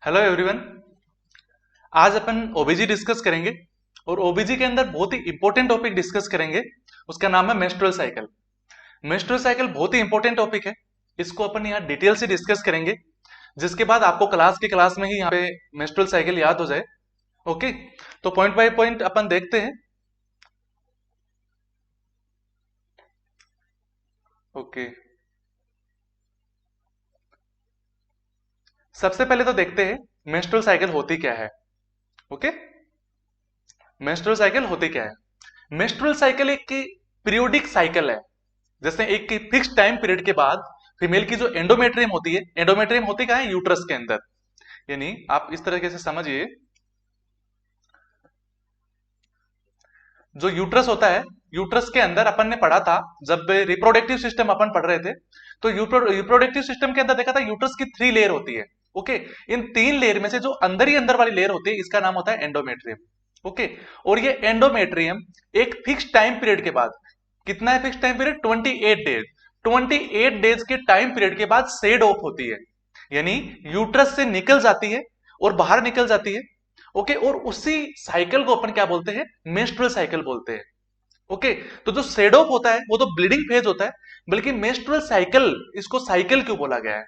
Hello everyone. आज अपन ओबीजी discuss करेंगे और ओबीजी के अंदर बहुत ही इंपॉर्टेंट टॉपिक डिस्कस करेंगे। उसका नाम है मेंस्ट्रुअल साइकिल। मेंस्ट्रुअल साइकिल बहुत ही इंपॉर्टेंट टॉपिक है। इसको अपन यहाँ डिटेल से डिस्कस करेंगे, जिसके बाद आपको क्लास में ही यहाँ पे मेंस्ट्रुअल साइकिल याद हो जाए। ओके, तो पॉइंट बाय पॉइंट अपन देखते हैं। ओके, सबसे पहले तो देखते हैं मेंस्ट्रुअल साइकिल होती क्या है। ओके, मेंस्ट्रुअल साइकिल होती क्या है। मेंस्ट्रुअल साइकिल एक पीरियोडिक साइकिल है। जैसे एक फिक्स टाइम पीरियड के बाद फीमेल की जो एंडोमेट्रियम होती है, एंडोमेट्रियम होती कहाँ है? यूट्रस के अंदर। यानी आप इस तरीके से समझिए, जो यूट्रस होता है, यूट्रस के अंदर अपन ने पढ़ा था जब रिप्रोडक्टिव सिस्टम अपन पढ़ रहे थे, तो रिप्रोडक्टिव सिस्टम के अंदर देखा था यूट्रस की 3 लेयर होती है। ओके, इन 3 लेयर में से जो अंदर ही अंदर वाली लेयर होती है, इसका नाम होता है एंडोमेट्रियम। ओके, और ये एंडोमेट्रियम एक फिक्स टाइम पीरियड के बाद, कितना है fix time period? 28 days. 28 days के टाइम पीरियड के बाद सेड ऑफ होती है, यानी यूट्रस से निकल जाती है और बाहर निकल जाती है। ओके, और उसी साइकिल को अपन क्या बोलते हैं? मेंस्ट्रुअल साइकिल बोलते हैं। ओके, तो जो सेड ऑफ होता है वो तो ब्लीडिंग फेज होता है, बल्कि मेंस्ट्रुअल साइकिल, इसको साइकिल क्यों बोला गया है?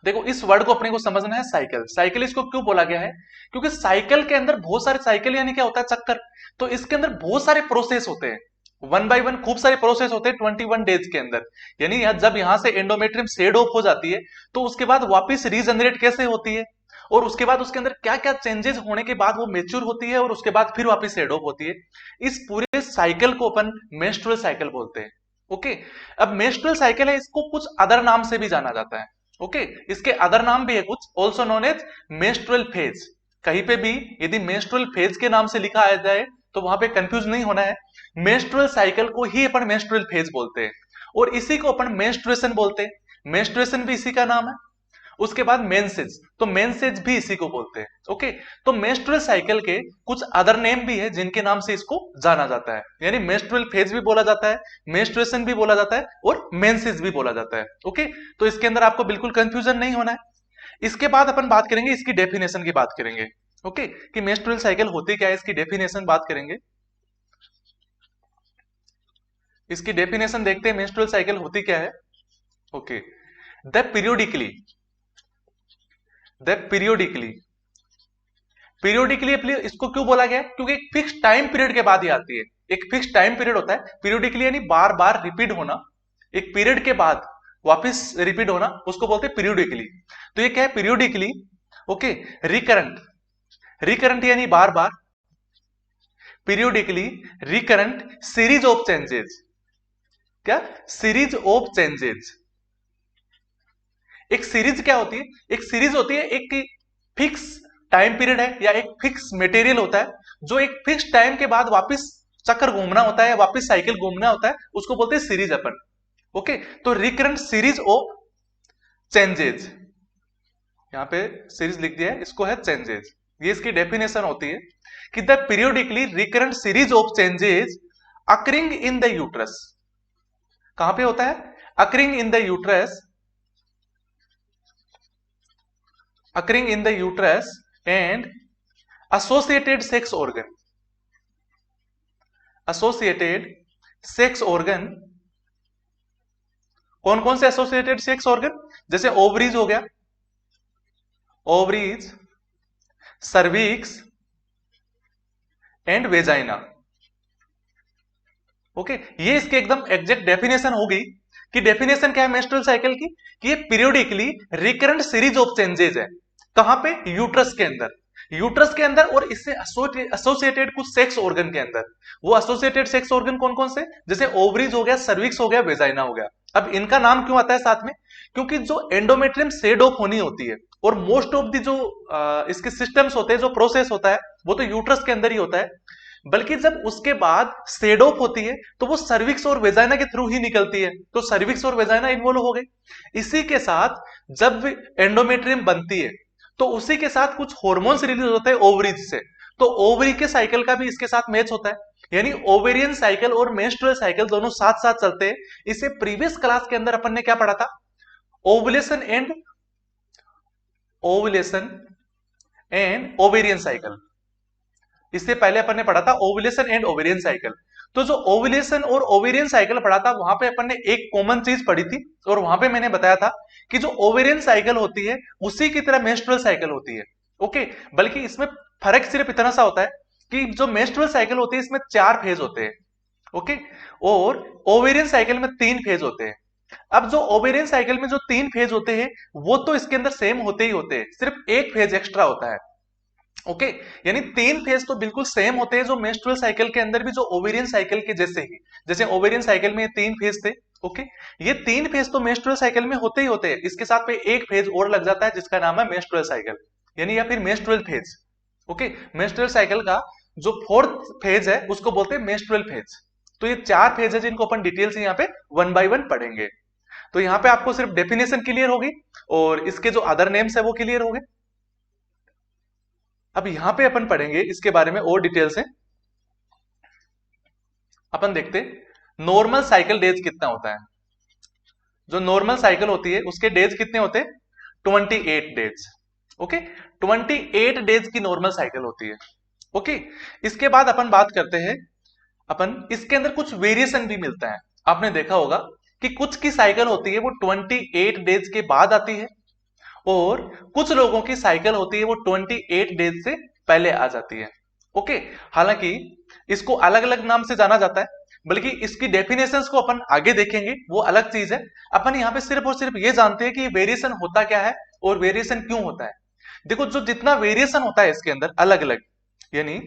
देखो, इस वर्ड को अपने को समझना है। साइकिल, साइकिल इसको क्यों बोला गया है? क्योंकि साइकिल के अंदर बहुत सारे, साइकिल यानी क्या होता है? चक्कर। तो इसके अंदर बहुत सारे प्रोसेस होते हैं, वन बाय वन खूब सारे प्रोसेस होते हैं 21 डेज के अंदर। यानी जब यहां से एंडोमेट्रियम सेड ऑफ हो जाती है, तो उसके बाद वापस रीजनरेट कैसे होती है, और उसके बाद उसके अंदर क्या क्या चेंजेस होने के बाद वो मेच्योर होती है, और उसके बाद फिर वापस सेड ऑफ होती है। इस पूरे साइकिल को अपन मेंस्ट्रुअल साइकिल बोलते हैं। ओके, अब मेंस्ट्रुअल साइकिल है, इसको कुछ अदर नाम से भी जाना जाता है। ओके, इसके अदर नाम भी है कुछ, also known as menstrual phase. कहीं पे भी यदि मेंस्ट्रुअल फेज के नाम से लिखा आ जाए तो वहां पे कंफ्यूज नहीं होना है। मेंस्ट्रुअल साइकिल को ही अपन मेंस्ट्रुअल फेज बोलते हैं, और इसी को अपन मेंस्ट्रुएशन बोलते हैं। मेंस्ट्रुएशन भी इसी का नाम है। उसके बाद मेंसेज, तो मेंसेज भी इसी को बोलते हैं। ओके, तो मेंस्ट्रुअल साइकिल के कुछ अदर नेम भी है जिनके नाम से इसको जाना जाता है। यानी मेंस्ट्रुअल फेज भी बोला जाता है, मेंस्ट्रुएशन भी बोला जाता है, और मेंसेज भी बोला जाता है। ओके, तो इसके अंदर आपको बिल्कुल कंफ्यूजन नहीं होना है। इसके बाद अपन बात करेंगे, इसकी डेफिनेशन की बात करेंगे। ओके, कि मेंस्ट्रुअल साइकिल होती क्या है, इसकी डेफिनेशन बात करेंगे। इसकी डेफिनेशन देखते हैं, मेंस्ट्रुअल साइकिल होती क्या है। Okay, the periodically, the periodically, periodically इसको क्यों बोला गया? क्योंकि एक फिक्स टाइम पीरियड के बाद ही आती है। एक फिक्स टाइम पीरियड होता है पीरियोडिकली, यानी बार बार रिपीट होना। एक पीरियड के बाद वापस रिपीट होना, उसको बोलते हैं पीरियोडिकली। तो ये क्या है? पीरियोडिकली। ओके, रिकरेंट, रिकरेंट यानी बार बार, periodically recurrent series of changes. क्या? Series of changes. एक सीरीज क्या होती है? एक सीरीज होती है, एक फिक्स टाइम पीरियड है या एक फिक्स मटेरियल होता है जो एक फिक्स टाइम के बाद वापस चक्कर घूमना होता है, वापस साइकिल घूमना होता है, उसको बोलते हैं सीरीज अपन। ओके, तो रिकरेंट सीरीज ऑफ चेंजेस, यहां पे सीरीज लिख दिया है, इसको है चेंजेस। ये इसकी डेफिनेशन होती है कि the periodically recurrent series of changes occurring in the uterus. कहां पे होता है? Occurring in the uterus, occurring in the uterus and associated sex organ, associated sex organ। कौन कौन से एसोसिएटेड सेक्स ऑर्गन? जैसे ओवरीज हो गया, ovaries, cervix and vagina. Okay, ये इसके एकदम एग्जैक्ट डेफिनेशन होगी। कि डेफिनेशन क्या है मेंस्ट्रुअल साइकिल की? कि ये periodically recurrent series of changes है। कहां पे? यूट्रस के अंदर, यूट्रस के अंदर, और इससे एसोसिएटेड कुछ सेक्स ऑर्गन के अंदर। वो एसोसिएटेड सेक्स ऑर्गन कौन कौन से? जैसे ओवरीज हो गया, सर्विक्स हो गया, वेजाइना हो गया। अब इनका नाम क्यों आता है साथ में? क्योंकि जो एंडोमेट्रियम सेड ऑफ होनी होती है, और मोस्ट ऑफ दी जो इसके सिस्टम्स होते हैं, जो प्रोसेस होता है, वो तो यूट्रस के अंदर ही होता है। बल्कि जब उसके बाद सेड ऑफ होती है तो वो सर्विक्स और वेजाइना के थ्रू ही निकलती है, तो सर्विक्स और वेजाइना इन्वॉल्व हो गए। इसी के साथ जब एंडोमेट्रियम बनती है तो उसी के साथ कुछ हॉर्मोन्स रिलीज होते हैं ओवरीज से, तो ओवरी के साइकिल का भी इसके साथ मैच होता है। यानी ओवेरियन साइकिल और मेंस्ट्रुअल साइकिल दोनों साथ साथ चलते हैं। इसे प्रीवियस क्लास के अंदर अपन ने क्या पढ़ा था? Ovulation and ovulation and ovarian cycle. इससे पहले अपन ने पढ़ा था ओव्यूलेशन एंड ओवेरियन साइकिल। तो जो ओव्यूलेशन और ओवेरियन साइकिल पढ़ा था वहां पे अपन ने एक कॉमन चीज पढ़ी थी, और वहां पे मैंने बताया था कि जो ओवेरियन साइकिल होती है उसी की तरह मेंस्ट्रुअल साइकिल होती है। ओके, बल्कि इसमें फर्क सिर्फ इतना सा होता है कि जो मेंस्ट्रुअल साइकिल होती है इसमें 4 फेज होते हैं। ओके, और ओवेरियन साइकिल में 3 फेज होते हैं। अब जो ओवेरियन साइकिल में जो 3 फेज होते हैं वो तो इसके अंदर सेम होते ही होते हैं, सिर्फ एक फेज एक्स्ट्रा होता है। ओके, यानी 3 फेज तो बिल्कुल सेम होते हैं जो मेंस्ट्रुअल साइकिल के अंदर भी जो ओवेरियन साइकिल के जैसे ही, जैसे ओवेरियन साइकिल में 3 फेज थे। ओके, ये 3 फेज तो मेंस्ट्रुअल साइकिल में होते ही होते हैं, इसके साथ में एक फेज और लग जाता है जिसका नाम है मेंस्ट्रुअल साइकिल, यानी या फिर menstrual phase. Okay, menstrual cycle का जो 4th फेज है उसको बोलते हैं मेंस्ट्रुअल फेज। तो ये 4 फेज है जिनको अपन डिटेल से यहाँ पे 1 बाय 1 पढ़ेंगे। तो यहाँ पे आपको सिर्फ डेफिनेशन क्लियर होगी और इसके जो अदर नेम्स है वो क्लियर होंगे। अब यहां पे अपन पढ़ेंगे इसके बारे में और डिटेल से। अपन देखते नॉर्मल साइकिल डेज कितना होता है। जो नॉर्मल साइकिल होती है उसके डेज कितने होते हैं? 28 डेज। ओके, 28 डेज की नॉर्मल साइकिल होती है। ओके, इसके बाद अपन बात करते हैं, अपन इसके अंदर कुछ वेरिएशन भी मिलता है। आपने देखा होगा कि कुछ की साइकिल होती है वो 28 डेज के बाद आती है, और कुछ लोगों की साइकिल होती है वो 28 डेज से पहले आ जाती है। ओके, हालांकि इसको अलग अलग नाम से जाना जाता है, बल्कि इसकी डेफिनेशंस को अपन आगे देखेंगे, वो अलग चीज है। अपन यहाँ पे सिर्फ और सिर्फ ये जानते हैं कि वेरिएशन होता क्या है और वेरिएशन क्यों होता है। देखो, जो जितना वेरिएशन होता है इसके अंदर अलग अलग, यानी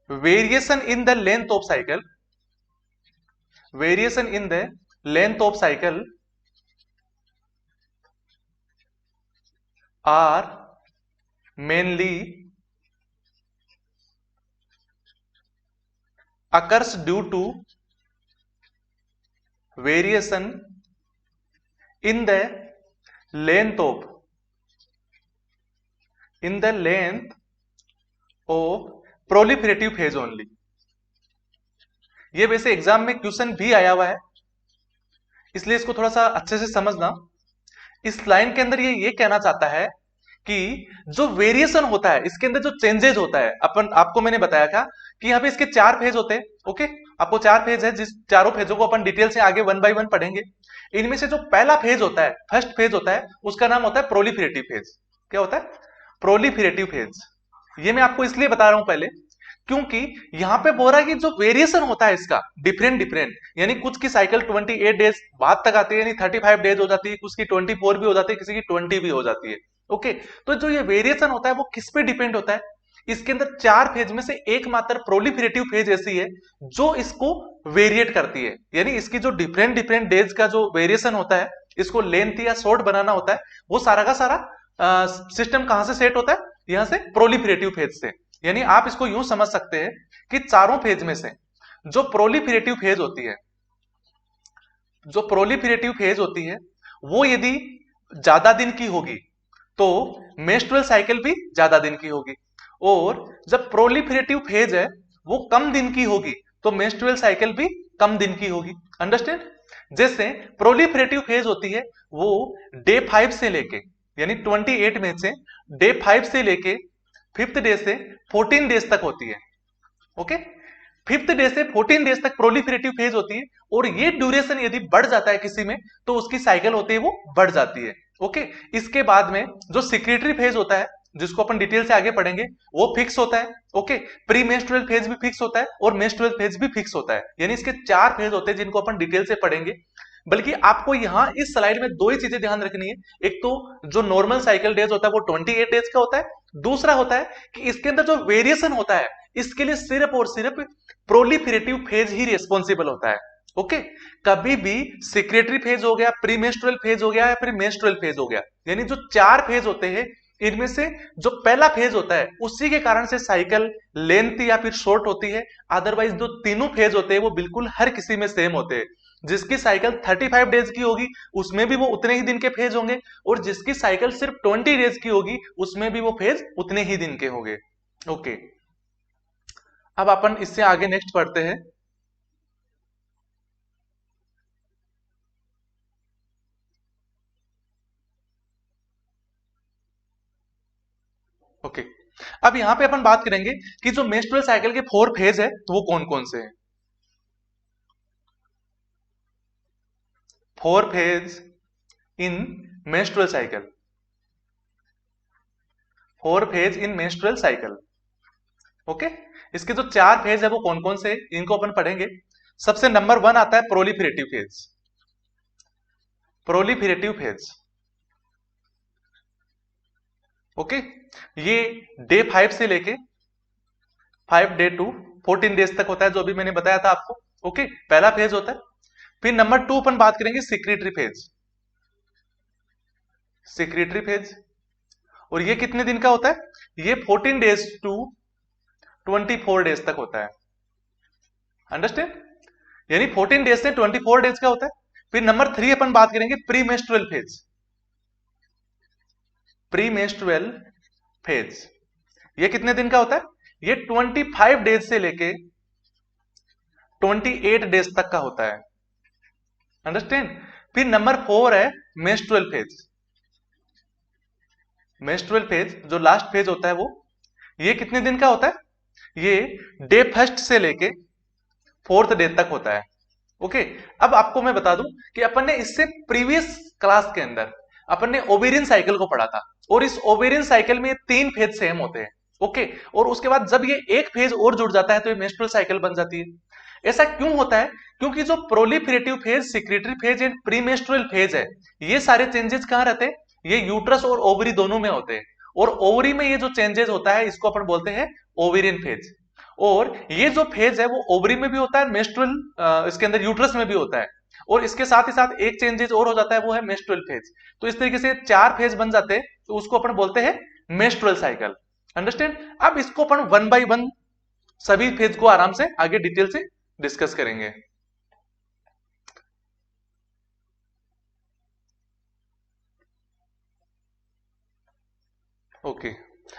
variation in the length of cycle, variation in the length of cycle are mainly occurs due to variation in the length of proliferative phase only। ये वैसे एग्जाम में क्वेश्चन भी आया हुआ है, इसलिए इसको थोड़ा सा अच्छे से समझना। इस लाइन के अंदर ये कहना चाहता है कि जो वेरिएशन होता है इसके अंदर जो चेंजेस होता है, अपन आपको मैंने बताया था कि यहाँ पे इसके 4 फेज होते हैं। ओके, आपको 4 फेज है, जिस चारों फेजों को अपन डिटेल से आगे 1 बाय 1 पढ़ेंगे। इनमें से जो पहला फेज होता है, फर्स्ट फेज होता है, उसका नाम होता है प्रोलिफरेटिव फेज। क्या होता है? Proliferative phase. ये मैं आपको इसलिए बता रहा हूं पहले, क्योंकि यहां पे बोल रहा है कि जो वेरिएशन होता है इसका डिफरेंट डिफरेंट, यानी कुछ की साइकिल 28 डेज बाद तक आती है, यानी 35 डेज हो जाती है, कुछ की 24 भी हो जाती है, किसी की 20 भी हो जाती है। ओके, तो जो ये वेरिएशन होता है वो किस पे डिपेंड होता है? इसके अंदर 4 फेज में से एकमात्र प्रोलिफरेटिव फेज ऐसी है जो इसको वेरिएट करती है, यानी इसकी जो डिफरेंट डिफरेंट डेज का जो वेरिएशन होता है, इसको लेंथ या शॉर्ट बनाना होता है, वो सारा का सारा सिस्टम कहां से सेट होता है? यहां से प्रोलिफरेटिव फेज से। यानी आप इसको यूं समझ सकते हैं कि चारों फेज में से जो प्रोलिफरेटिव फेज होती है, जो प्रोलिफरेटिव फेज होती है वो यदि ज्यादा दिन की होगी तो मेंस्ट्रुअल साइकिल भी ज्यादा दिन की होगी, और जब प्रोलिफरेटिव फेज है वो कम दिन की होगी तो मेंस्ट्रुअल साइकिल भी कम दिन की होगी। अंडरस्टैंड? जैसे प्रोलिफरेटिव फेज होती है वो डे 5 से लेके, यानी 28 में से डे 5 से लेके 5th डे से 14 डेज तक होती है। ओके, 5th डे से 14 डेज तक प्रोलिफरेटिव फेज होती है, और ये ड्यूरेशन यदि बढ़ जाता है किसी में तो उसकी साइकिल होती है वो बढ़ जाती है। ओके, इसके बाद में जो सिक्रेटरी फेज होता है, जिसको अपन डिटेल से आगे पढ़ेंगे, वो फिक्स होता है। ओके, प्री मेंस्ट्रुअल फेज भी फिक्स होता है और मेंस्ट्रुअल फेज भी फिक्स होता है, यानी इसके 4 फेज होते हैं जिनको अपन डिटेल से पढ़ेंगे। बल्कि आपको यहां इस स्लाइड में 2 ही चीजें ध्यान रखनी है। एक तो जो नॉर्मल साइकिल डेज होता है वो 28 डेज का होता है, दूसरा होता है कि इसके अंदर जो वेरिएशन होता है इसके लिए सिर्फ और सिर्फ प्रोलिफरेटिव फेज ही रिस्पॉन्सिबल होता है। ओके, कभी भी सिक्रेटरी फेज हो गया, प्री मेंस्ट्रुअल फेज हो गया या फिर मेंस्ट्रुअल फेज हो गया, यानी जो 4 फेज होते हैं इनमें से जो पहला फेज होता है उसी के कारण से साइकिल लेंथ या फिर शॉर्ट होती है। अदरवाइज जो तीनों फेज होते हैं वो बिल्कुल हर किसी में सेम होते हैं। जिसकी साइकिल 35 डेज की होगी उसमें भी वो उतने ही दिन के फेज होंगे, और जिसकी साइकिल सिर्फ 20 डेज की होगी उसमें भी वो फेज उतने ही दिन के होंगे। ओके, अब अपन इससे आगे नेक्स्ट पढ़ते हैं। ओके, अब यहां पे अपन बात करेंगे कि जो मेंस्ट्रुअल साइकिल के 4 फेज है तो वो कौन कौन से हैं। 4 phase in menstrual cycle, 4 phase in menstrual cycle. Okay, इसके जो 4 फेज है वो कौन कौन से हैं, इनको अपन पढ़ेंगे। सबसे नंबर 1 आता है proliferative phase. Proliferative phase, okay, ये डे 5 से लेके 5 डे टू 14 डेज तक होता है, जो अभी मैंने बताया था आपको। ओके, पहला फेज होता है। फिर नंबर 2 अपन बात करेंगे सिक्रीटरी फेज। सिक्रीटरी फेज, और ये कितने दिन का होता है, ये 14 डेज टू 24 डेज तक होता है। अंडरस्टैंड, यानी 14 डेज से 24 डेज का होता है। फिर नंबर 3 अपन बात करेंगे pre menstrual phase. Pre menstrual phase, ये कितने दिन का होता है, ये 25 डेज से लेके 28 डेज तक का होता है। अंडरस्टैंड। फिर नंबर 4 है मेंस्ट्रुअल फेज। मेंस्ट्रुअल फेज जो लास्ट फेज होता है वो, ये कितने दिन का होता है, ये डे 1 से लेके 4th डे तक होता है। ओके, अब आपको मैं बता दूं कि अपन ने इससे प्रीवियस क्लास के अंदर अपन ने ओवेरियन साइकिल को पढ़ा था, और इस ओवेरियन साइकिल में 3 फेज सेम होते हैं। ओके, और उसके बाद जब ये एक फेज और जुड़ जाता है तो ये मेंस्ट्रुअल साइकिल बन जाती है। ऐसा क्यों होता है, क्योंकि जो proliferative phase, secretary phase and pre menstrual phase है, ये सारे चेंजेस कहां रहते हैं, ये यूट्रस और ओवरी दोनों में होते हैं। और ओवरी में ये जो चेंजेस होता है इसको अपन बोलते हैं ओवेरियन फेज। और ये जो फेज है वो ओवरी में भी होता है, मेंस्ट्रुअल इसके अंदर यूट्रस में भी होता है। और इसके साथ ही साथ एक चेंजेस और हो जाता है, वो है मेंस्ट्रुअल फेज। तो इस तरीके से 4 फेज बन जाते हैं, तो उसको अपन बोलते हैं मेंस्ट्रुअल साइकिल। अंडरस्टैंड। अब इसको अपन 1 बाय 1 सभी फेज को आराम से आगे डिटेल से डिस्कस करेंगे। ओके,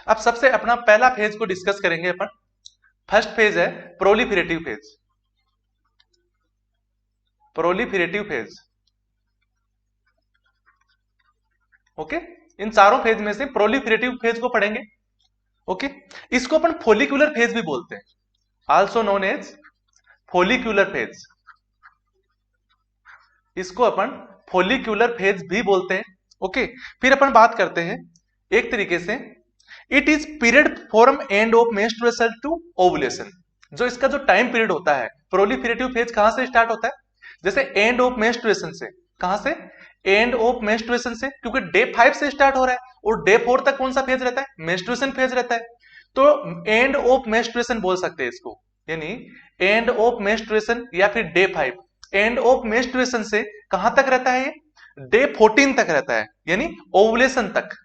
अब सबसे अपना पहला फेज को डिस्कस करेंगे अपन। फर्स्ट फेज है proliferative phase. Proliferative phase, okay, इन चारों फेज में से प्रोलिफेरेटिव फेज को पढ़ेंगे। ओके, इसको अपन फोलिकुलर फेज भी बोलते हैं, also known as follicular phase. इसको अपन फोलिकुलर फेज भी बोलते हैं। ओके, फिर अपन बात करते हैं एक तरीके से, it is period from end of menstruation to ovulation. जो इसका जो टाइम पीरियड होता है, प्रोलिफेरेटिव फेज कहां से स्टार्ट होता है, जैसे एंड ऑफ मेंस्ट्रुएशन से। कहां से, एंड ऑफ मेंस्ट्रुएशन से, क्योंकि डे 5 से स्टार्ट हो रहा है और डे 4 तक कौन सा फेज रहता है, मेंस्ट्रुएशन फेज रहता है। तो एंड ऑफ मेंस्ट्रुएशन बोल सकते हैं इसको, यानी एंड ऑफ मेंस्ट्रुएशन या फिर डे 5। एंड ऑफ मेंस्ट्रुएशन से कहां तक रहता है, ये डे 14 तक रहता है, यानी ओवुलेशन तक।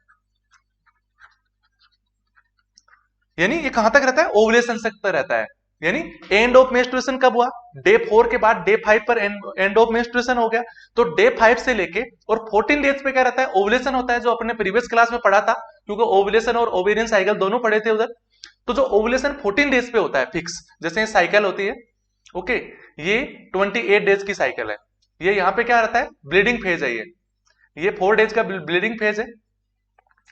यानी ये कहां तक रहता है, ओवुलेशन तक रहता है। यानी एंड ऑफ मेंस्ट्रुएशन कब हुआ, डे 4 के बाद डे 5 पर एंड ऑफ मेंस्ट्रुएशन हो गया। तो डे 5 से लेके और 14 डेज पे क्या रहता है, ओवुलेशन होता है, जो अपने प्रीवियस क्लास में पढ़ा था, क्योंकि ओवुलेशन और ओवेरियन साइकिल दोनों पढ़े थे उधर। तो जो ओवुलेशन 14 डेज पे होता है फिक्स, जैसे साइकिल होती है। ओके, ये 28 डेज की साइकिल है। ये यहाँ पे क्या रहता है, ब्लीडिंग फेज है। ये 4 डेज का ब्लीडिंग फेज है।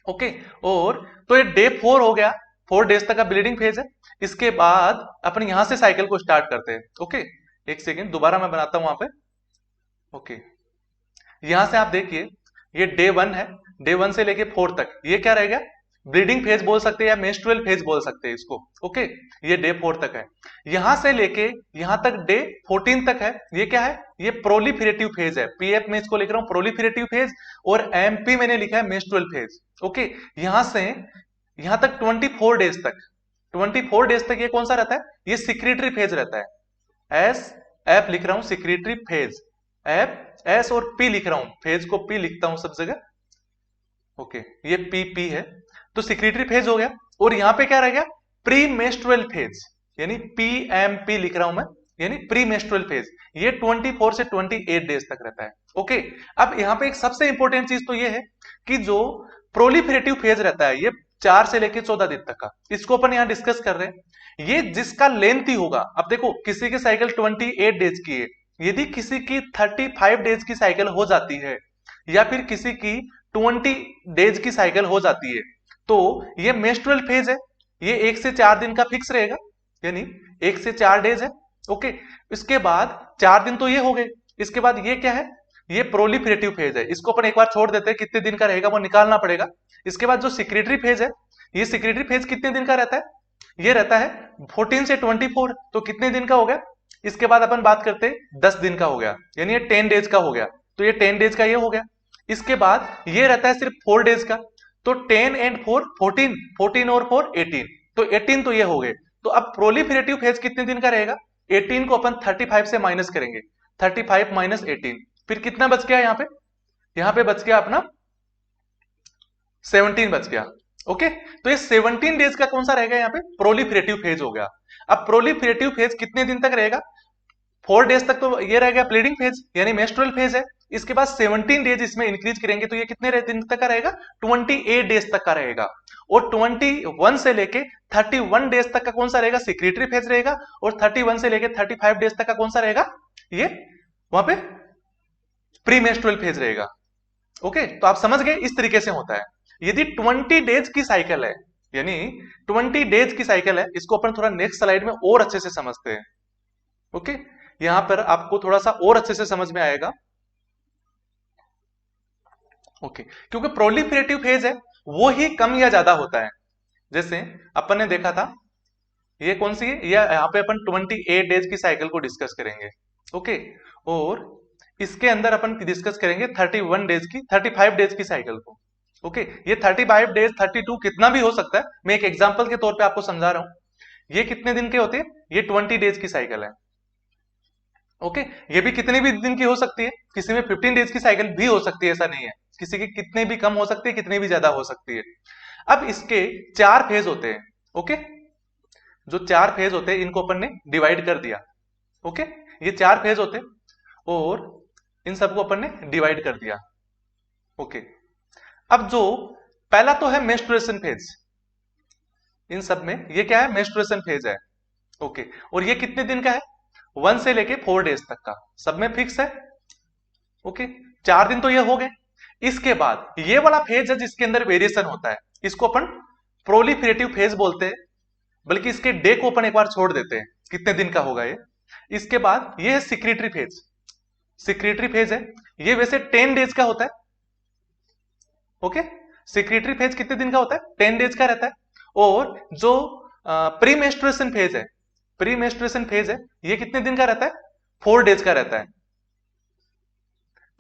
ओके, और तो ये डे 4 हो गया, 4 डेज तक का ब्लीडिंग फेज है। इसके बाद अपन यहां से साइकिल को स्टार्ट करते हैं। ओके, एक सेकेंड दोबारा मैं बनाता हूं वहां पे। ओके, यहां से आप देखिए, ये डे 1 है, डे 1 से लेके 4 तक ये क्या रहेगा, ब्लीडिंग फेज बोल सकते हैं या मेंस्ट्रुअल फेज बोल सकते हैं इसको। ओके, ये डे 4 तक है। यहां से लेके यहां तक डे 14 तक है, ये क्या है, ये प्रोलिफेरेटिव फेज है। पीएफ में इसको लिख रहा हूं प्रोलिफेरेटिव फेज, और एमपी मैंने लिखा है मेंस्ट्रुअल फेज। ओके, यहां से यहां तक 24 डेज तक, 24 डेज तक ये कौन सा रहता है, ये सिक्रेटरी फेज रहता है। एस एफ लिख रहा हूं सिक्रेटरी फेज, एफ एस और पी लिख रहा हूं, फेज को पी लिखता हूं सब जगह। ओके, ये पी पी है, तो सिक्रेटरी फेज हो गया। और यहां पे क्या रह गया, प्री मेंस्ट्रुअल फेज, यानी पी एम पी लिख रहा हूं मैं, यानी प्री मेंस्ट्रुअल फेज। ये 24 से 28 डेज तक रहता है। ओके, अब यहां पे एक सबसे इंपॉर्टेंट चीज तो ये है कि जो प्रोलिफेरेटिव फेज रहता है, ये 4 से लेकर 14 दिन तक का, इसको अपन यहां डिस्कस कर रहे हैं। ये जिसका लेंथ ही होगा, अब देखो किसी की साइकिल 28 डेज की है, यदि किसी की 35 डेज की साइकिल हो जाती है, या फिर किसी की 20 डेज की साइकिल हो जाती है, तो ये मेंस्ट्रुअल फेज है, ये 1 से 4 दिन का फिक्स रहेगा, यानी 1 से 4 डेज है। ओके, इसके बाद 4 दिन तो ये हो गए, इसके बाद ये क्या है, ये प्रोलिफरेटिव फेज है, इसको अपन एक बार छोड़ देते हैं, कितने दिन का रहेगा वो निकालना पड़ेगा। इसके बाद जो सिक्रेटरी फेज है, ये सिक्रेटरी फेज कितने दिन का रहता है, ये रहता है 14 से 24, तो कितने दिन का हो गया। इसके बाद अपन बात करते हैं 10 दिन का हो गया, यानी ये 10 डेज का हो गया, तो ये 10 डेज का ये हो गया। इसके बाद ये रहता है सिर्फ 4 डेज का, तो 10 एंड 4 14, 14 और 4 18, तो 18 तो ये हो गए। तो अब प्रोलिफरेटिव फेज कितने दिन का रहेगा, 18 को अपन 35 से माइनस करेंगे, 35 माइनस 18, फिर कितना बच गया यहाँ पे बच गया अपना 17 बच गया। ओके, तो ये 17 डेज का कौन सा रहेगा, यहाँ पे प्रोलिफरेटिव फेज हो गया। अब प्रोलिफरेटिव फेज कितने दिन तक रहेगा, 4 डेज तक तो ये रहेगा ब्लीडिंग फेज, यानी मेंस्ट्रुअल फेज है। इसके बाद 17 डेज इसमें इंक्रीज करेंगे, तो ये कितने दिन तक का रहेगा, 28 डेज तक का रहेगा। और 21 से लेके 31 डेज तक का कौन सा रहेगा, सिक्रेटरी फेज रहेगा। और 31 से लेके 35 डेज तक का कौन सा रहेगा, ये वहां पे प्री मेंस्ट्रुअल फेज रहेगा। ओके, तो आप समझ गए, इस तरीके से होता है। यदि 20 डेज की साइकिल है, यानी 20 डेज की साइकिल है, इसको अपन थोड़ा नेक्स्ट स्लाइड में और अच्छे से समझते हैं। ओके, यहां पर आपको थोड़ा सा और अच्छे से समझ में आएगा। ओके, क्योंकि प्रोलिफरेटिव फेज है वो ही कम या ज्यादा होता है। जैसे अपन ने देखा था, ये कौन सी है, यहाँ पे अपन 28 डेज की साइकिल को डिस्कस करेंगे। ओके, और इसके अंदर अपन डिस्कस करेंगे 31 डेज की, 35 डेज की साइकिल को। ओके, ये 35 डेज 32 कितना भी हो सकता है, मैं एक एग्जांपल के तौर पे आपको समझा रहा हूं। ये कितने दिन के होते हैं, ये 20 डेज की साइकिल है। ओके, ये भी कितने भी दिन की हो सकती है, किसी में 15 डेज की साइकिल भी हो सकती है, ऐसा नहीं है, किसी की कितने भी कम हो सकती है, कितने भी ज्यादा हो सकती है। अब इसके 4 फेज होते हैं। ओके, जो 4 फेज होते हैं इनको अपन ने डिवाइड कर दिया। ओके, ये 4 फेज होते हैं और इन सबको अपन ने डिवाइड कर दिया। ओके, अब जो पहला तो है मेंस्ट्रुएशन फेज, इन सब में ये क्या है, मेंस्ट्रुएशन फेज है। ओके, और ये कितने दिन का है, 1 से लेके 4 डेज तक का, सब में फिक्स है। ओके, 4 दिन तो ये हो गए। इसके बाद ये वाला फेज है जिसके अंदर वेरिएशन होता है, इसको अपन प्रोलिफरेटिव फेज बोलते हैं, बल्कि इसके डे को अपन एक बार छोड़ देते हैं, कितने दिन का होगा ये। इसके बाद ये है सिक्रेटरी फेज, सिक्रेटरी फेज है, ये वैसे 10 डेज का होता है। ओके, सिक्रेटरी फेज कितने दिन का होता है, 10 डेज का रहता है। और जो प्री मेंस्ट्रुएशन फेज है, प्री मेंस्ट्रुएशन फेज है, ये कितने दिन का रहता है, 4 डेज का रहता है,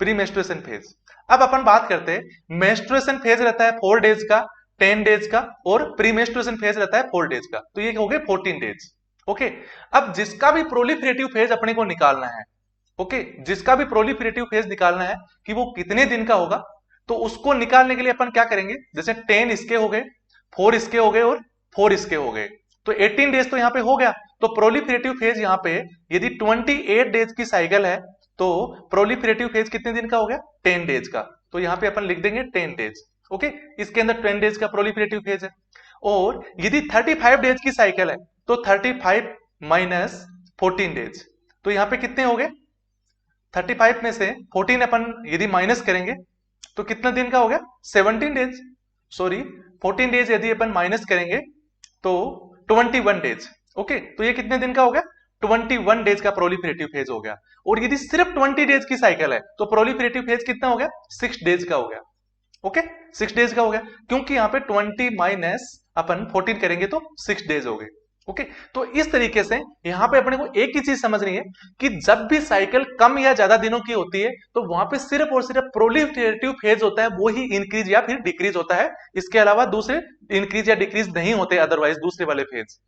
प्री मेंस्ट्रुएशन फेज। अब अपन बात करते हैं, मेंस्ट्रुएशन फेज रहता है 4 डेज का, 10 डेज का, और प्री मेंस्ट्रुएशन फेज रहता है 4 डेज का, तो ये हो गए 14 डेज। ओके, अब जिसका भी प्रोलिफरेटिव फेज अपने को निकालना है, ओके, जिसका भी प्रोलिफरेटिव फेज निकालना है कि वो कितने दिन का होगा, तो उसको निकालने के लिए अपन क्या करेंगे, जैसे 10 इसके हो गए, 4 इसके हो गए और 4 इसके हो गए, तो 18 डेज तो यहाँ पे हो गया। तो प्रोलिफरेटिव फेज यहाँ पे यदि 28 डेज की साइकिल है, तो प्रोलिफरेटिव फेज कितने दिन का हो गया, 10 डेज का, तो यहाँ पे अपन लिख देंगे 10 डेज। ओके, इसके अंदर 10 डेज का प्रोलिफरेटिव फेज है। और यदि 35 डेज की साइकिल है, तो 35 माइनस 14 डेज, तो यहाँ पे कितने हो गए, 35 में से 14 अपन यदि माइनस करेंगे तो कितना दिन का हो गया, 17 डेज, सॉरी 14 डेज यदि अपन माइनस करेंगे तो 21 डेज। ओके, तो ये कितने दिन का हो गया, 21 डेज का प्रोलिफरेटिव फेज हो गया। और यदि सिर्फ 20 डेज की साइकिल है, तो प्रोलिफरेटिव फेज कितना हो गया, 6 डेज का हो गया। ओके, 6 डेज का हो गया, क्योंकि यहाँ पे 20 माइनस अपन 14 करेंगे तो 6 डेज हो गए। ओके, तो इस तरीके से यहां पे अपने को एक ही चीज समझनी है कि जब भी साइकिल कम या ज्यादा दिनों की होती है, तो वहां पे सिर्फ और सिर्फ प्रोलिफरेटिव फेज होता है, वो ही इंक्रीज या फिर डिक्रीज होता है, इसके अलावा दूसरे इंक्रीज या डिक्रीज नहीं होते अदरवाइज दूसरे वाले फेज।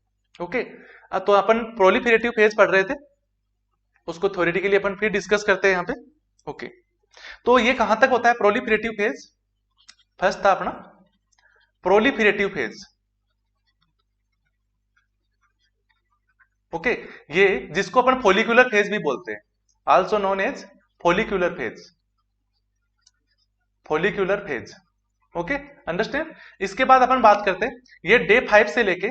ओके, तो अपन प्रोलिफरेटिव फेज पढ़ रहे थे, उसको थ्योरेटिकली अपन फिर डिस्कस करते हैं यहाँ पे। ओके, तो ये कहां तक होता है प्रोलिफरेटिव फेज, फर्स्ट था अपना प्रोलिफरेटिव फेज। ओके, ये जिसको अपन फोलिकुलर फेज भी बोलते हैं, also known as follicular phase, follicular phase. Okay, understand. इसके बाद अपन बात करते हैं, ये डे 5 से लेके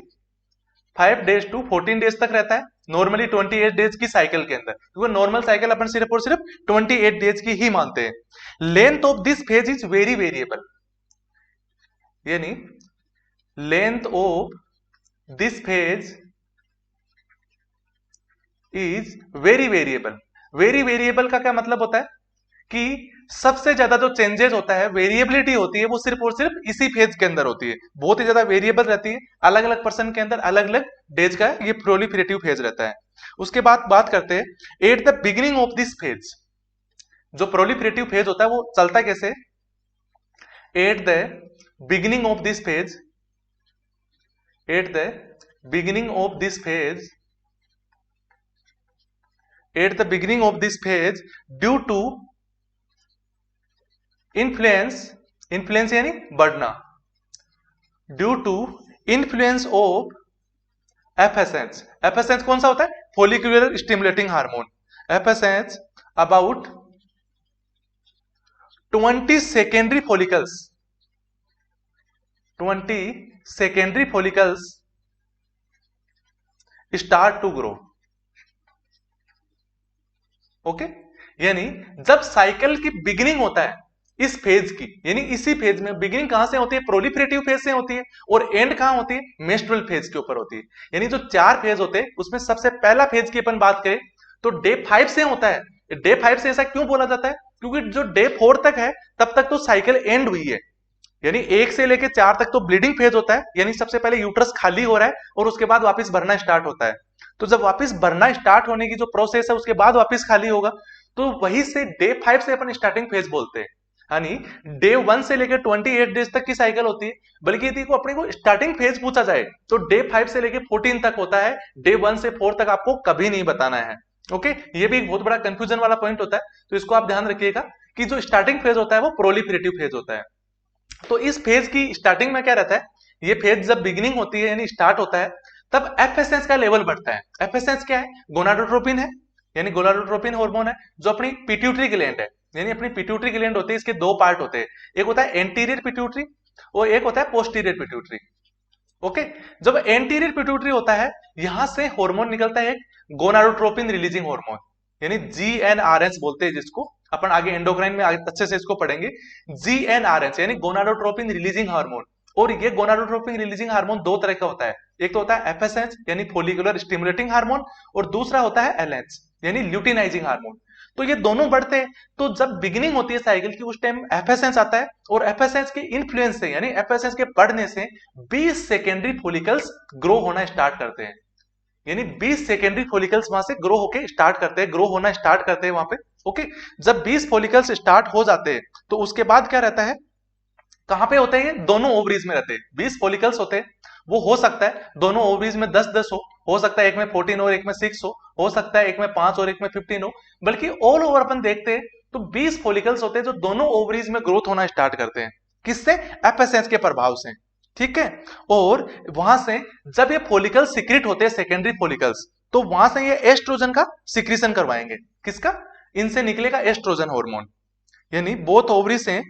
5 डेज टू 14 डेज तक रहता है, नॉर्मली 28 डेज की साइकिल के अंदर, क्योंकि नॉर्मल साइकिल अपन सिर्फ और सिर्फ 28 डेज की ही मानते हैं। Length of this phase is very variable, यानी length of this phase is very variable. Very variable का क्या मतलब होता है कि सबसे ज्यादा जो चेंजेस होता है, वेरिएबिलिटी होती है, वो सिर्फ और सिर्फ इसी फेज के अंदर होती है। बहुत ही ज्यादा वेरिएबल रहती है, अलग अलग पर्सन के अंदर अलग अलग डेज का ये प्रोलिफरेटिव फेज रहता है। उसके बाद बात करते हैं at the beginning of this phase. जो प्रोलिफरेटिव फेज होता है वो चलता कैसे? At the beginning of this phase, at the beginning of this phase, at the beginning of this phase due to influence, influence यानी बढ़ना, due to influence of FSH. FSH कौन सा होता है? Follicular stimulating hormone. FSH about 20 secondary follicles, 20 secondary follicles start to grow. Okay, यानी जब cycle की beginning होता है इस फेज की, यानी इसी फेज में बिगिनिंग कहां से होती है? प्रोलिफरेटिव फेज से होती है, और एंड कहां होती है? मेंस्ट्रुअल फेज के ऊपर होती है। यानी जो 4 फेज होते हैं उसमें सबसे पहला फेज की अपन बात करें तो डे 5 से होता है। डे 5 से ऐसा क्यों बोला जाता है? क्योंकि जो डे 4 तक है तब तक तो साइकिल एंड हुई है, यानी 1 से लेकर 4 तक तो ब्लीडिंग फेज होता है, यानी सबसे पहले यूट्रस खाली हो रहा है और उसके बाद वापस भरना स्टार्ट होता है। तो जब वापस भरना स्टार्ट होने की जो प्रोसेस है उसके बाद वापस खाली होगा, तो वही से डे 5 से अपन स्टार्टिंग फेज बोलते हैं। यानी डे 1 से लेकर 28 डेज तक की साइकिल होती है। बल्कि यदि को अपने को स्टार्टिंग फेज पूछा जाए तो डे 5 से लेकर 14 तक होता है, डे 1 से 4 तक आपको कभी नहीं बताना है। ओके, ये भी एक बहुत बड़ा कंफ्यूजन वाला पॉइंट होता है, तो इसको आप ध्यान रखिएगा कि जो स्टार्टिंग फेज होता है वो प्रोलिफरेटिव फेज होता है। तो इस फेज की स्टार्टिंग में क्या रहता है? ये फेज जब बिगिनिंग होती है यानी स्टार्ट होता है, तब एफएसएच का लेवल बढ़ता है। एफएसएच क्या है? गोनाडोट्रोपिन है, यानी गोनाडोट्रोपिन हार्मोन है जो अपनी पिट्यूटरी ग्लैंड है, यानी अपनी पिट्यूटरी ग्लैंड होती है, इसके 2 पार्ट होते हैं, एक होता है एंटीरियर पिट्यूटरी और एक होता है पोस्टीरियर पिट्यूटरी। ओके, जब एंटीरियर पिट्यूटरी होता है यहां से हार्मोन निकलता है, एक गोनाडोट्रोपिन रिलीजिंग हार्मोन, यानी जीएनआरएच बोलते हैं जिसको अपन आगे एंडोक्राइन में आगे अच्छे से इसको पढ़ेंगे। जीएनआरएच यानी गोनाडोट्रोपिन रिलीजिंग हार्मोन। और ये गोनाडोट्रोपिन रिलीजिंग हार्मोन 2 तरह का होता है, एक तो होता है एफएसएच यानी फॉलिकुलर स्टिमुलेटिंग हार्मोन, और दूसरा होता है एलएच यानी ल्यूटिनाइजिंग हार्मोन। तो ये दोनों बढ़ते हैं। तो जब बिगिनिंग होती है साइकिल की उस टाइम एफएसएच आता है, और एफएसएच के इन्फ्लुएंस से यानी एफएसएच के बढ़ने से 20 सेकेंडरी फॉलिकल्स ग्रो होना स्टार्ट करते हैं, यानी 20 सेकेंडरी फॉलिकल्स वहां से ग्रो होके स्टार्ट करते हैं, ग्रो होना स्टार्ट करते हैं वहां पे। ओके, जब 20 फॉलिकल्स स्टार्ट हो जाते हैं तो उसके बाद क्या रहता है? कहां पे होते हैं? ये दोनों ओवरीज में रहते हैं। 20 फॉलिकल्स होते हैं, वो हो सकता है दोनों ओवरीज में 10-10 हो सकता है एक में 14 और एक में 6 हो सकता है एक में 5 और एक में 15 हो, बल्कि ऑल ओवर अपन देखते हैं तो 20 फॉलिकल्स होते हैं जो दोनों ओवरीज में ग्रोथ होना स्टार्ट करते हैं। किससे? एफएसएच के प्रभाव से। ठीक है, और वहां से जब ये फॉलिकल सिक्रिट होते हैं सेकेंडरी फॉलिकल्स, तो वहां से ये एस्ट्रोजन का सिक्रीशन करवाएंगे। किसका? इनसे निकलेगा एस्ट्रोजन हार्मोन, यानी बोथ ओवरी से,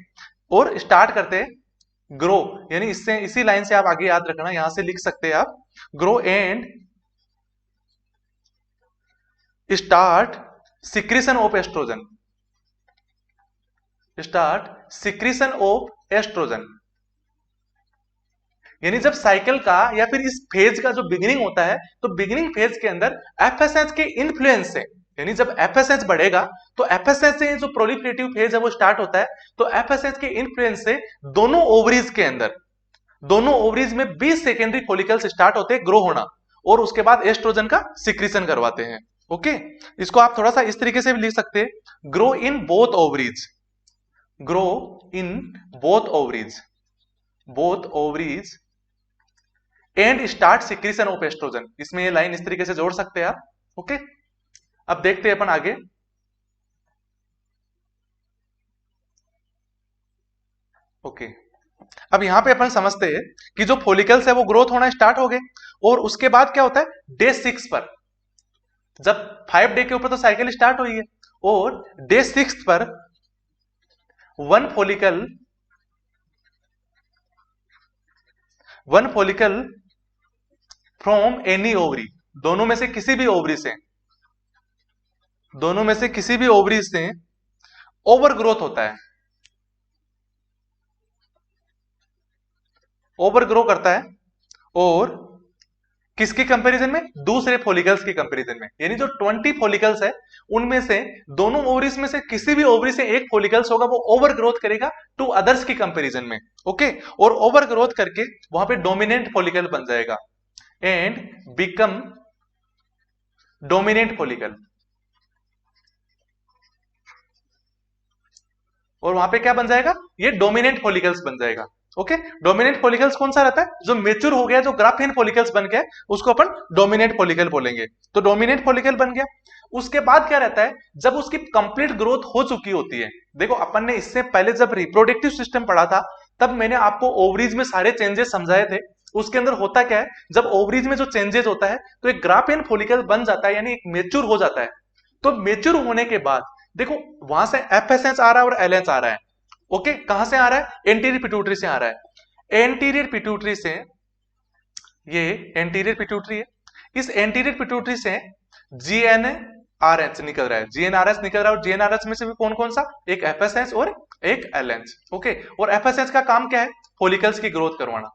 और स्टार्ट करते हैं ग्रो, यानी इससे इसी लाइन से आप आगे याद रखना, यहां से लिख सकते हैं आप grow and start secretion of oestrogen, start secretion of oestrogen. यानी जब साइकिल का या फिर इस फेज का जो बिगिनिंग होता है, तो बिगिनिंग फेज के अंदर एफएसएच के इन्फ्लुएंस से, यानी जब एफएसएच बढ़ेगा तो एफएसएच से जो प्रोलिफरेटिव फेज है वो स्टार्ट होता है, तो एफएसएच के इन्फ्लुएंस से दोनों ओवरीज के अंदर, दोनों ओवरीज में 20 सेकेंडरी फॉलिकल्स स्टार्ट होते हैं ग्रो होना, और उसके बाद एस्ट्रोजन का सिक्रीशन करवाते हैं। ओके, इसको आप थोड़ा सा इस तरीके से भी लिख सकते हैं, grow in both ovaries, grow in both ovaries, both ovaries and start secretion of oestrogen. इसमें ये लाइन इस तरीके से जोड़ सकते हैं आप। ओके, अब देखते हैं अपन आगे। ओके, अब यहां पे अपन समझते हैं कि जो फॉलिकल्स है वो ग्रोथ होना स्टार्ट हो गए, और उसके बाद क्या होता है? डे 6 पर, जब 5 डे के ऊपर तो साइकिल स्टार्ट हुई है, और डे 6 पर one follicle from any ovary, दोनों में से किसी भी ओवरी से, दोनों में से किसी भी ओवरी से ओवर ग्रोथ होता है, ओवर ग्रो करता है, और किसके कंपैरिजन में? दूसरे फॉलिकल्स के कंपैरिजन में। यानी जो 20 फॉलिकल्स है उनमें से दोनों ओवरीज में से किसी भी ओवरी से एक फॉलिकल्स होगा वो ओवर ग्रोथ करेगा टू अदर्स की कंपैरिजन में। ओके, और ओवर ग्रोथ करके वहां पे डोमिनेंट फॉलिकल बन जाएगा एंड बिकम डोमिनेंट फॉलिकल। और वहां पे क्या बन जाएगा? ये डोमिनेंट फॉलिकल्स बन जाएगा। ओके, डोमिनेंट फॉलिकल्स कौन सा रहता है? जो मेच्योर हो गया, जो ग्राफिन फॉलिकल्स बन गया, उसको अपन डोमिनेंट फॉलिकल बोलेंगे। तो डोमिनेंट फॉलिकल बन गया। उसके बाद क्या रहता है? जब उसकी कंप्लीट ग्रोथ हो चुकी होती है। देखो अपन ने इससे पहले जब रिप्रोडक्टिव सिस्टम पढ़ा था तब मैंने आपको ओवरीज में सारे चेंजेस समझाए थे। उसके अंदर होता क्या है, जब ओवरीज में जो चेंजेस होता है तो एक ग्राफिन फॉलिकल बन जाता है, यानी एक मेच्योर हो जाता है। तो मेच्योर होने के बाद देखो वहां से एफएसएच आ रहा है और एलएच आ रहा है। ओके, कहां से आ रहा है? एंटीरियर पिट्यूटरी से आ रहा है। एंटीरियर पिट्यूटरी से, ये एंटीरियर पिट्यूटरी है, इस एंटीरियर पिट्यूटरी से जीएनआरएच निकल रहा है, जीएनआरएच निकल रहा है। और जीएनआरएच में से भी कौन कौन सा? एक एफएसएच और एक एलएच। ओके, और एफएसएच का काम क्या है? फॉलिकल्स की ग्रोथ करवाना,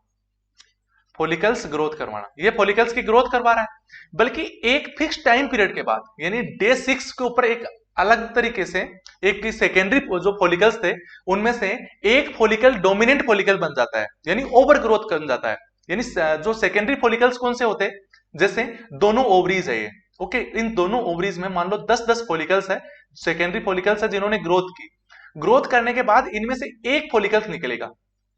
फॉलिकल्स ग्रोथ करवाना। ये फॉलिकल्स की ग्रोथ करवा रहा है, बल्कि एक फिक्स टाइम पीरियड के बाद, यानी डे 6 के ऊपर एक अलग तरीके से एक सेकेंडरी जो फॉलिकल्स थे उनमें से एक फॉलिकल डोमिनेंट फॉलिकल बन जाता है, यानी ओवर ग्रोथ कर जाता है। यानी जो सेकेंडरी फॉलिकल्स कौन से होते हैं? जैसे दोनों ओवरीज है ये। ओके, इन दोनों ओवरीज में मान लो 10-10 फॉलिकल्स है, सेकेंडरी फॉलिकल्स है जिन्होंने ग्रोथ की। ग्रोथ करने के बाद इनमें से एक फॉलिकल्स निकलेगा,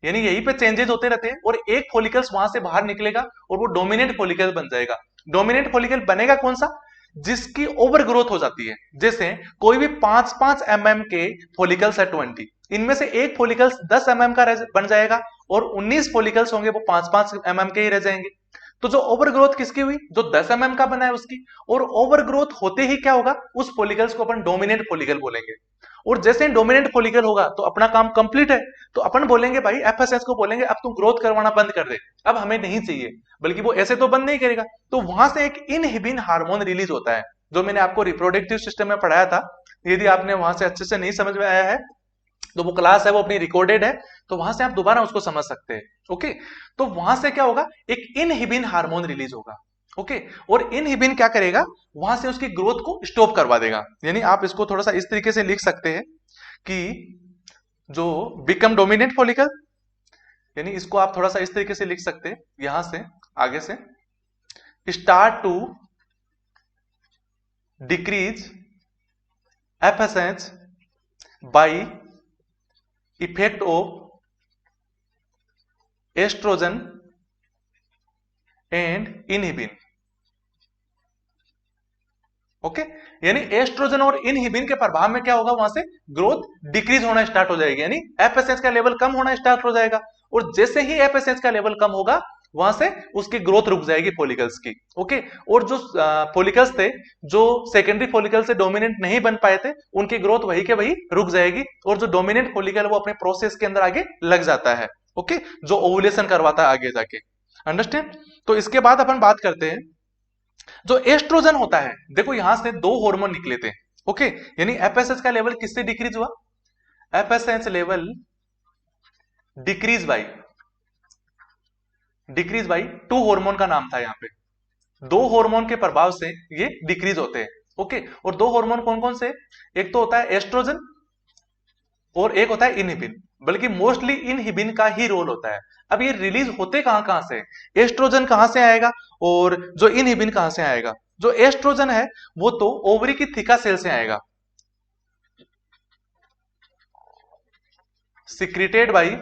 यानी यहीं पे चेंजेस होते रहते हैं, और एक फॉलिकल्स वहां से बाहर निकलेगा और वो डोमिनेंट फॉलिकल बन जाएगा। डोमिनेंट फॉलिकल बनेगा कौन सा? जिसकी ओवर ग्रोथ हो जाती है। जैसे कोई भी 5-5 mm के फॉलिकल्स है 20, इनमें से एक फॉलिकल्स 10 mm का बन जाएगा और 19 फॉलिकल्स होंगे वो 5-5 mm के ही रह जाएंगे। तो जो ओवर ग्रोथ किसकी हुई? जो 10 mm का बना है उसकी। और ओवर ग्रोथ होते ही क्या होगा? उस फॉलिकल्स को अपन डोमिनेंट फॉलिकल बोलेंगे। और जैसे डोमिनेंट फॉलिकल होगा तो अपना काम कंप्लीट है, तो अपन बोलेंगे भाई एफएसएच को बोलेंगे अब तुम ग्रोथ करवाना बंद कर दे, अब हमें नहीं चाहिए। बल्कि वो ऐसे तो बंद नहीं करेगा, तो वहां से एक इनहिबिन हार्मोन रिलीज होता है, जो मैंने आपको रिप्रोडक्टिव सिस्टम में पढ़ाया था। यदि आपने वहां से अच्छे से नहीं समझ में आया है तो वो क्लास है वो अपनी रिकॉर्डेड है, तो वहां से आप दोबारा उसको समझ सकते हैं। ओके, तो वहां से क्या होगा? एक इनहिबिन हार्मोन रिलीज होगा। ओके, और इनहिबिन क्या करेगा? वहां से उसकी ग्रोथ को स्टॉप करवा देगा। यानी आप इसको थोड़ा सा इस तरीके से लिख सकते हैं कि जो बिकम डोमिनेंट फॉलिकल, यानी इसको आप थोड़ा सा इस तरीके से लिख सकते हैं, यहां से आगे से start to decrease FSH by effect of estrogen and inhibin. Okay, यानी एस्ट्रोजन और इनहिबिन के प्रभाव में क्या होगा? वहां से ग्रोथ डिक्रीज होना स्टार्ट हो जाएगी, यानी एफएसएच का लेवल कम होना स्टार्ट हो जाएगा। और जैसे ही एफएसएच का लेवल कम होगा वहां से उसकी ग्रोथ रुक जाएगी फॉलिकल्स की। ओके, और जो फॉलिकल्स थे जो सेकेंडरी फॉलिकल से डोमिनेंट नहीं बन पाए थे उनकी ग्रोथ वही के वही रुक जाएगी, और जो डोमिनेंट फॉलिकल वो अपने प्रोसेस के अंदर आगे लग जाता है। ओके, जो ओवुलेशन करवाता है आगे जाके। अंडरस्टैंड? तो इसके बाद अपन बात करते हैं जो एस्ट्रोजन होता है। देखो यहां से दो हार्मोन निकले थे। ओके, यानी एफएसएच का लेवल किससे डिक्रीज हुआ? FSH level decrease by 2 hormone का नाम था यहाँ पे। 2 हार्मोन के प्रभाव से ये डिक्रीज होते हैं। ओके, और 2 हार्मोन कौन कौन से? एक तो होता है एस्ट्रोजन और एक होता है इनहिबिन, बल्कि मोस्टली इनहिबिन का ही रोल होता है। अब ये रिलीज होते कहां से? एस्ट्रोजन कहां से आएगा और जो इनहिबिन कहां से आएगा? जो एस्ट्रोजन है वो तो ओवरी की थिका सेल से आएगा, सिक्रेटेड बाई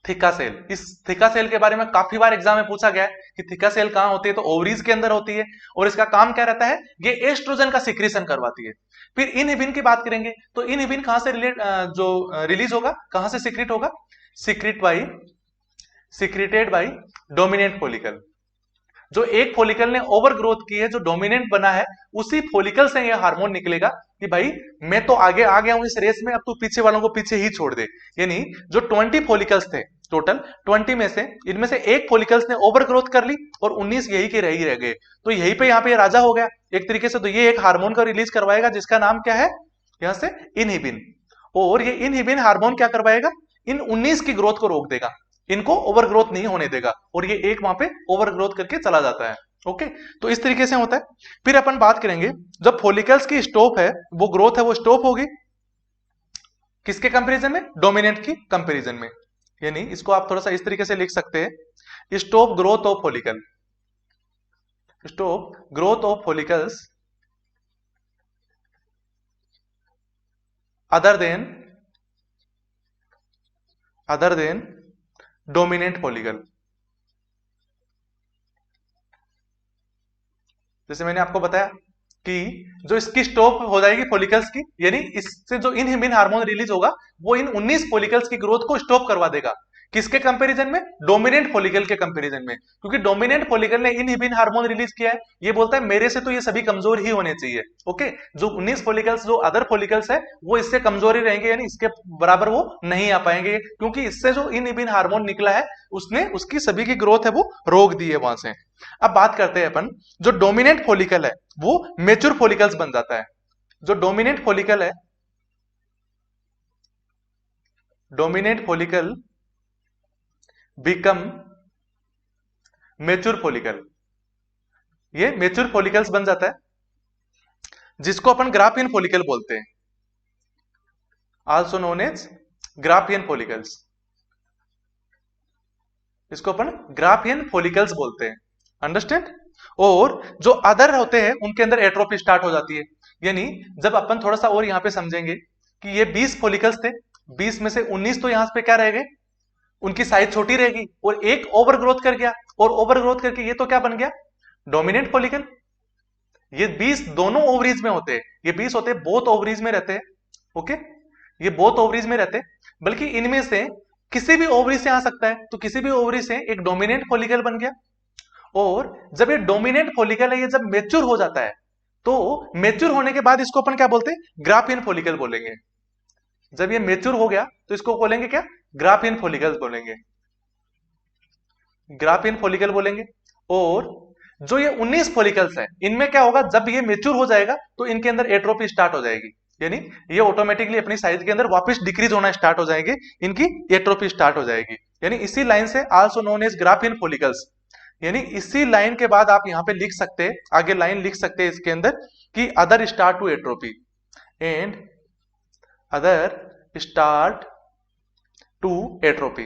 थिका सेल। इस थिका सेल के बारे में काफी बार एग्जाम में पूछा गया है कि थिका सेल कहां होती है, तो ओवरीज के अंदर होती है। और इसका काम क्या रहता है? ये एस्ट्रोजन का सिक्रीशन करवाती है। फिर इनहिबिन की बात करेंगे तो इनहिबिन कहां से रिलीज होगा, कहां से सिक्रेट होगा? Secreted by dominant follicle. जो एक फॉलिकल ने ओवर ग्रोथ की है, जो डोमिनेंट बना है, उसी फॉलिकल से यह हार्मोन निकलेगा कि भाई मैं तो आगे आ गया हूं इस रेस में, अब तू पीछे वालों को पीछे ही छोड़ दे। यानी जो 20 फॉलिकल्स थे टोटल, 20 में से इनमें से एक फॉलिकल्स ने ओवर ग्रोथ कर ली और 19 यही के रह गए। तो यहीं पे यहाँ पे राजा हो गया एक तरीके से। तो ये एक हार्मोन का रिलीज करवाएगा जिसका नाम क्या है? यहां से इनहिबिन। और ये इनहिबिन हार्मोन क्या करवाएगा? इन 19 की ग्रोथ को रोक देगा। इनको ओवरग्रोथ नहीं होने देगा और ये एक वहां पे ओवरग्रोथ करके चला जाता है। ओके, तो इस तरीके से होता है। फिर अपन बात करेंगे जब फॉलिकल्स की स्टॉप है, वो ग्रोथ है वो स्टॉप होगी किसके कंपैरिजन में? डोमिनेंट की कंपैरिजन में। यानी इसको आप थोड़ा सा इस तरीके से लिख सकते हैं, stop growth of follicle, stop growth of follicles other than dominant follicle। जैसे मैंने आपको बताया कि जो इसकी स्टॉप हो जाएगी फॉलिकल्स की, यानी इससे जो इनहिबिन हार्मोन रिलीज होगा वो इन 19 फॉलिकल्स की ग्रोथ को स्टॉप करवा देगा। किसके कंपैरिजन में? डोमिनेंट फॉलिकल के कंपैरिजन में, क्योंकि डोमिनेंट फॉलिकल ने इनहिबिन हार्मोन रिलीज किया है, ये बोलता है मेरे से तो ये सभी कमजोर ही होने चाहिए। ओके, जो 19 फॉलिकल्स जो अदर फॉलिकल्स है वो इससे कमजोर ही रहेंगे, यानी इसके बराबर वो नहीं आ पाएंगे, क्योंकि इससे जो इनहिबिन हार्मोन निकला है उसने उसकी सभी की ग्रोथ है वो रोक दी है वहां से। अब बात करते हैं अपन, जो डोमिनेंट फॉलिकल है वो मेच्योर फॉलिकल्स बन जाता है। जो डोमिनेंट फॉलिकल है, dominant follicle become mature follicle, ये मेच्योर फॉलिकल्स बन जाता है, जिसको अपन ग्राफियन फॉलिकल बोलते हैं, also known as Graafian follicles. इसको अपन ग्राफियन फॉलिकल्स बोलते हैं, अंडरस्टैंड। और जो अदर होते हैं उनके अंदर एट्रोफी स्टार्ट हो जाती है। यानी जब अपन थोड़ा सा और यहां पे समझेंगे कि ये 20 फॉलिकल्स थे, 20 में से 19 तो यहां पे क्या रह गए, उनकी साइज छोटी रहेगी, और एक ओवर ग्रोथ कर गया, और ओवर ग्रोथ करके ये तो क्या बन गया? Dominant follicle. ये 20 दोनों ओवरीज में होते हैं, ये 20 होते हैं बोथ ओवरीज में रहते हैं। ओके, ये बोथ ओवरीज में रहते हैं, बल्कि इनमें से किसी भी ओवरी से आ सकता है, तो किसी भी ओवरी से एक डोमिनेंट फॉलिकल बन गया। और जब ये डोमिनेंट फॉलिकल है, ये जब मेच्योर हो जाता है, तो मेच्योर होने के बाद इसको अपन क्या बोलते हैं? ग्राफियन फॉलिकल बोलेंगे। जब ये मेच्योर हो गया तो इसको बोलेंगे क्या? ग्राफियन फॉलिकल बोलेंगे, ग्राफियन फॉलिकल बोलेंगे। और जो ये 19 फॉलिकल्स है, इनमें क्या होगा, जब ये मेच्योर हो जाएगा तो इनके अंदर एट्रोपी स्टार्ट हो जाएगी, यानी ये ऑटोमेटिकली अपनी साइज के अंदर वापस डिक्रीज होना स्टार्ट हो जाएंगे, इनकी एट्रोपी स्टार्ट हो जाएगी। यानी इसी लाइन से also known as Graafian follicles, यानी इसी लाइन के बाद आप यहां पे लिख सकते हैं, आगे लाइन लिख सकते हैं इसके अंदर कि other start to atrophy and other start to atrophy,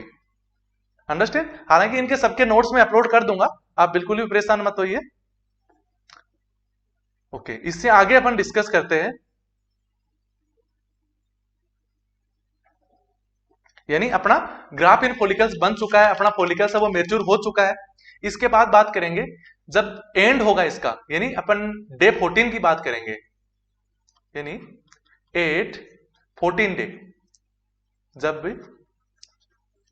understand. हालांकि इनके सबके नोट्स में अपलोड कर दूंगा, आप बिल्कुल भी परेशान मत होइए। ओके, इससे आगे अपन डिस्कस करते हैं, यानी अपना ग्राफियन फॉलिकल्स बन चुका है, अपना फॉलिकल्स है वो मैच्योर हो चुका है। इसके बाद बात करेंगे जब एंड होगा इसका, यानी अपन डे 14 की बात करेंगे, यानी 14 डे, जब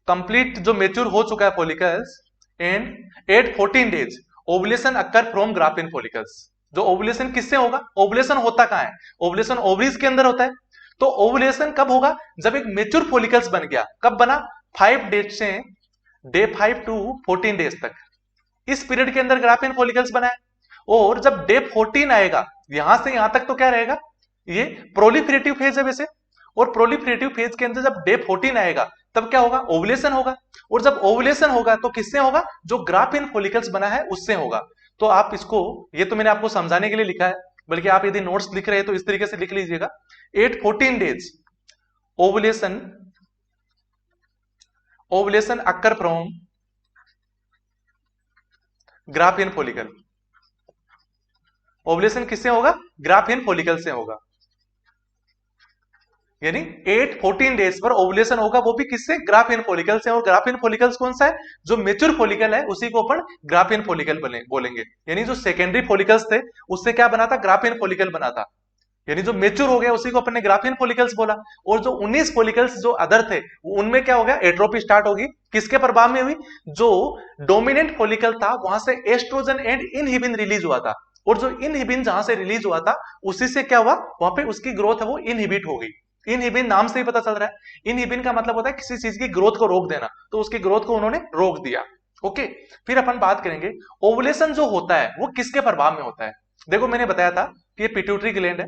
कंप्लीट जो मेच्योर हो चुका है follicles, and 14 days ovulation occur from Graafian follicles. जो ओवुलेशन किससे होगा? ओवुलेशन होता कहां है? ओवुलेशन ओवरीज के अंदर होता है। तो ओवुलेशन कब होगा? जब एक मेच्योर फॉलिकल्स बन गया। कब बना? 5 डेज से डे 5 टू 14 डेज तक, इस पीरियड के अंदर ग्राफियन फॉलिकल्स बना है। और जब डे 14 आएगा, यहां से यहां तक तो क्या रहेगा? ये प्रोलिफरेटिव फेज है वैसे, और प्रोलिफरेटिव फेज के अंदर जब डे 14 आएगा तब क्या होगा? ओवुलेशन होगा। और जब ओवुलेशन होगा तो किससे होगा? जो ग्राफियन फॉलिकल्स बना है उससे होगा। तो आप इसको, ये तो मैंने आपको समझाने के लिए लिखा है, बल्कि आप यदि नोट्स लिख रहे हैं तो इस तरीके से लिख लीजिएगा, 14 days ovulation, ovulation occur from Graafian follicle. Ovulation किससे होगा? ग्राफियन फॉलिकल से होगा। यानी 14 डेज पर ओवुलेशन होगा, वो भी किससे? ग्राफियन फॉलिकल से। और ग्राफियन फॉलिकल्स कौन सा है? जो मेच्योर फॉलिकल है उसी को अपन ग्राफियन फॉलिकल बोलेंगे। यानी जो सेकेंडरी फॉलिकल्स थे उससे क्या बना था? ग्राफियन फॉलिकल बना था। यानी जो मेच्योर हो गया उसी को अपन ने ग्राफियन फॉलिकल्स बोला। और जो 19 फॉलिकल्स जो अदर थे, उनमें क्या हो गया? एट्रोपी स्टार्ट होगी। किसके प्रभाव में हुई? जो डोमिनेंट फॉलिकल था वहां से एस्ट्रोजन एंड इनहिबिन रिलीज हुआ था, और जो इनहिबिन जहां से रिलीज हुआ था उसी से क्या हुआ? वहां पे उसकी ग्रोथ है वो इनहिबिट हो गई। इनहिबिन नाम से ही पता चल रहा है, इनहिबिन का मतलब होता है किसी चीज की ग्रोथ को रोक देना, तो उसकी ग्रोथ को उन्होंने रोक दिया। ओके, फिर अपन बात करेंगे ओवुलेशन जो होता है वो किसके प्रभाव में होता है। देखो मैंने बताया था कि ये पिट्यूटरी ग्लैंड है,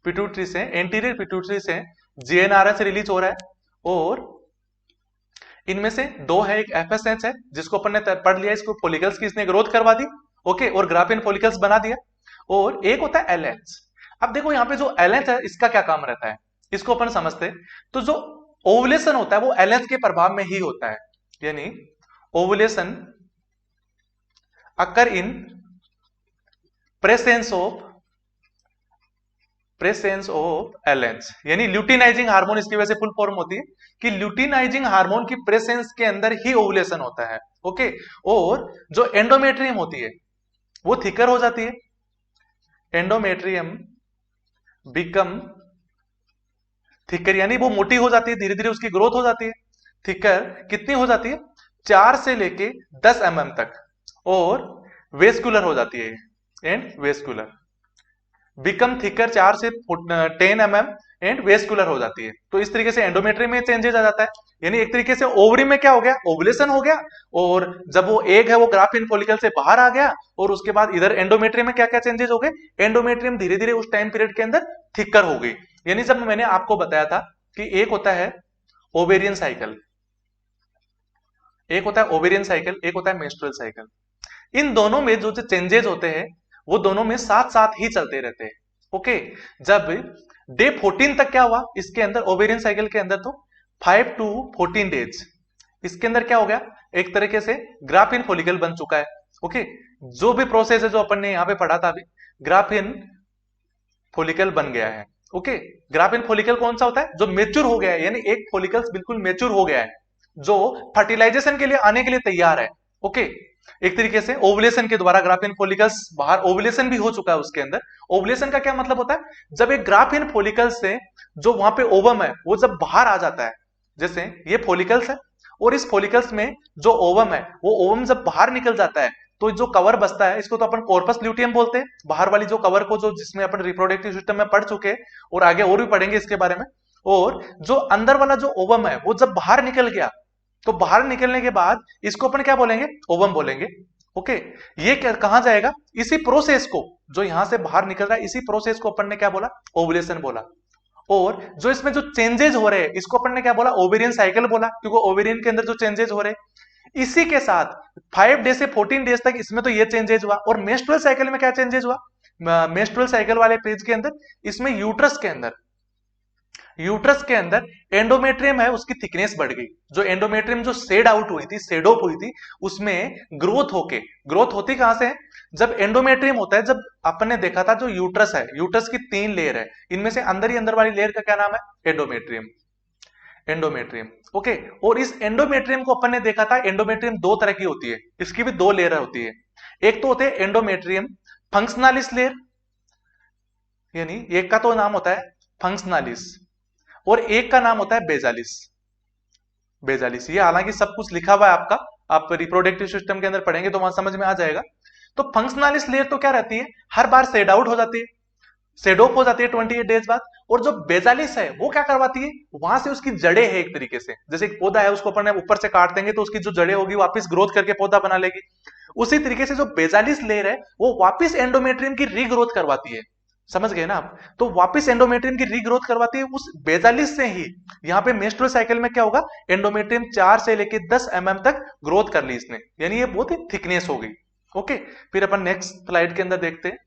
पिट्यूटरी से, एंटीरियर पिट्यूटरी से जीएनआरएच रिलीज हो रहा है, और इनमें से दो है, एक एफएसएच है जिसको अपन ने पढ़ लिया, इसको फॉलिकल्स की इसने ग्रोथ करवा दी, ओके, और ग्राफिन फॉलिकल्स बना दिया। और एक होता है एलएच। अब देखो यहाँ पे जो एलएच है इसका क्या काम रहता है, इसको अपन समझते हैं। तो जो ओवुलेशन होता है वो एलएच के प्रभाव में ही होता है, यानी ovulation occur in presence of LH, यानी ल्यूटिनाइजिंग हार्मोन, इसकी वजह से फुल फॉर्म होती है कि ल्यूटिनाइजिंग हार्मोन की प्रेजेंस के अंदर ही ओवुलेशन होता है, ओके। और जो एंडोमेट्रियम होती है वो थिकर हो जाती है, एंडोमेट्रियम बिकम थिकर, यानी वो मोटी हो जाती है, धीरे धीरे उसकी ग्रोथ हो जाती है। थिकर कितनी हो जाती है, 4 से लेके 10 mm तक, और वेस्कुलर हो जाती है, एंड वेस्कुलर बिकम थिकर 4 से 10 mm एंड वेस्कुलर हो जाती है। तो इस तरीके से एंडोमेट्रियम में चेंजेस आ जाता है, यानी एक तरीके से ओवरी में क्या हो गया, ओवुलेशन हो गया, और जब वो एग है वो ग्राफिन फॉलिकल से बाहर आ गया, और उसके बाद इधर एंडोमेट्रियम में क्या क्या चेंजेस हो गए, एंडोमेट्रियम धीरे धीरे उस टाइम पीरियड के अंदर थिकर हो गई। यानी जब मैंने आपको बताया था कि एक होता है ओवेरियन साइकिल, एक होता है ओवेरियन साइकिल, एक होता है मेंस्ट्रुअल साइकिल, इन दोनों में जो चेंजेस होते हैं वो दोनों में साथ साथ ही चलते रहते हैं, ओके। जब डे 14 तक क्या हुआ इसके अंदर, ओवेरियन साइकिल के अंदर, तो 5 to 14 डेज इसके अंदर क्या हो गया, एक तरीके से ग्राफिन फॉलिकल बन चुका है, ओके। जो भी प्रोसेस है जो अपन ने यहां पे पढ़ा था अभी, ग्राफिन फॉलिकल बन गया है, ओके। ग्राफिन फॉलिकल कौन सा होता है, जो मेच्योर हो गया है, यानी एक फॉलिकल्स बिल्कुल मेच्योर हो गया है, जो फर्टिलाइजेशन के लिए आने के लिए तैयार है, ओके। एक तरीके से ओवुलेशन के द्वारा ग्राफिन फॉलिकल्स बाहर, ओवुलेशन भी हो चुका है उसके अंदर। ओवुलेशन का क्या मतलब होता है, जब एक ग्राफिन फॉलिकल से जो वहां पे ओवम है वो जब बाहर आ जाता है, जैसे ये फॉलिकल्स है और इस फॉलिकल्स में जो ओवम है वो ओवम जब बाहर निकल जाता है तो जो कवर बचता है इसको तो अपन कॉर्पस ल्यूटियम बोलते हैं, बाहर वाली जो कवर को, जो जिसमें अपन रिप्रोडक्टिव सिस्टम में पढ़ चुके हैं और आगे और भी पढ़ेंगे इसके बारे में। और जो अंदर वाला जो ओवम है वो जब बाहर निकल गया, तो बाहर निकलने के बाद इसको अपन क्या बोलेंगे, ओवम बोलेंगे, ओके। ये कहां जाएगा, इसी प्रोसेस को, जो यहां से बाहर निकल रहा है इसी प्रोसेस को अपन ने क्या बोला, ओवुलेशन बोला। और जो इसमें जो चेंजेस हो रहे हैं इसको अपन ने क्या बोला, ओवेरियन साइकिल बोला, क्योंकि ओवेरियन के अंदर जो चेंजेस हो रहे हैं इसी के साथ 5 डेज से 14 डेज तक इसमें तो ये चेंजेस हुआ। और मेंस्ट्रुअल साइकिल में क्या चेंजेस हुआ, मेंस्ट्रुअल साइकिल वाले पेज के अंदर इसमें यूट्रस के अंदर एंडोमेट्रियम है उसकी थिकनेस बढ़ गई, जो एंडोमेट्रियम जो सेड आउट हुई थी, सेड ऑफ हुई थी, उसमें ग्रोथ होती कहां से है, जब एंडोमेट्रियम होता है, जब अपन ने देखा था जो यूट्रस है, यूट्रस की 3 लेयर है, इनमें से अंदर ही अंदर वाली लेयर का क्या नाम है, एंडोमेट्रियम, ओके। और इस एंडोमेट्रियम को अपन ने देखा था, एंडोमेट्रियम 2 तरह की होती है, इसकी भी 2 लेयर होती है। एक तो होते हैं एंडोमेट्रियम फंक्शनलिस लेयर, यानी एक का तो नाम होता है फंक्शनलिस और एक का नाम होता है बेजालिस। ये हालांकि सब कुछ लिखा हुआ है आपका, आप रिप्रोडक्टिव सिस्टम के अंदर पढ़ेंगे तो वहां समझ में आ जाएगा। तो फंक्शनलिस लेयर तो क्या रहती है, हर बार सेड आउट हो जाती है, सेड ऑफ हो जाती है 28 डेज बाद। और जो बेजालिस है वो क्या करवाती है, वहां से उसकी जड़ें है, एक तरीके से जैसे एक पौधा है उसको अपन ऊपर से काट देंगे तो उसकी जो जड़ें होगी वापस ग्रोथ करके पौधा बना लेगी, उसी तरीके से जो बेजालिस लेयर है वो वापस एंडोमेट्रियम की रीग्रोथ करवाती है, समझ गए ना आप। तो वापस एंडोमेट्रियम की रीग्रोथ करवाती है उस बेजालिस से ही। यहाँ पे मेंस्ट्रुअल साइकिल में क्या होगा, एंडोमेट्रियम 4 से लेके 10 mm तक ग्रोथ कर ली इसने, यानी ये बहुत ही थिकनेस हो गई, ओके। फिर अपन नेक्स्ट स्लाइड के अंदर देखते हैं।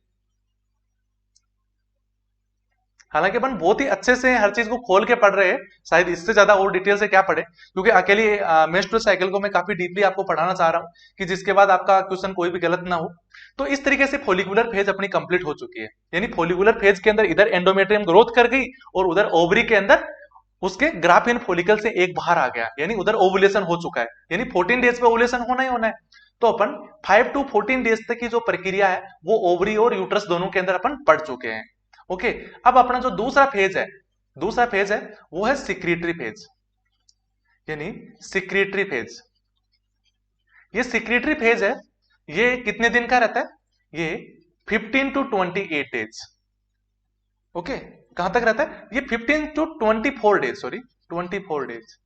हालांकि अपन बहुत ही अच्छे से हर चीज को खोल के पढ़ रहे हैं, शायद इससे ज्यादा और डिटेल से क्या पढ़े, क्योंकि अकेली मेंस्ट्रुअल साइकिल को मैं काफी डीपली आपको पढ़ाना चाह रहा हूं कि जिसके बाद आपका क्वेश्चन कोई भी गलत ना हो। तो इस तरीके से फोलिकुलर फेज अपनी कंप्लीट हो चुकी है, यानी फोलिकुलर फेज के अंदर इधर एंडोमेट्रियम ग्रोथ कर गई और उधर ओवरी के अंदर उसके ग्राफिन फॉलिकल से एक बाहर आ गया, यानी उधर ओवुलेशन हो चुका है, यानी 14 डेज पे ओवुलेशन होना ही होना है। तो अपन 5 to 14 डेज तक की जो प्रक्रिया है वो ओवरी और यूट्रस दोनों के अंदर अपन पढ़ चुके हैं, ओके। अब अपना जो दूसरा फेज है वो है सिक्रीटरी फेज, यानी सिक्रीटरी फेज। ये सिक्रीटरी फेज है, ये कितने दिन का रहता है, ये 15 to 28 डेज, ओके। कहां तक रहता है, ये 15 to 24 डेज, सॉरी 24 डेज,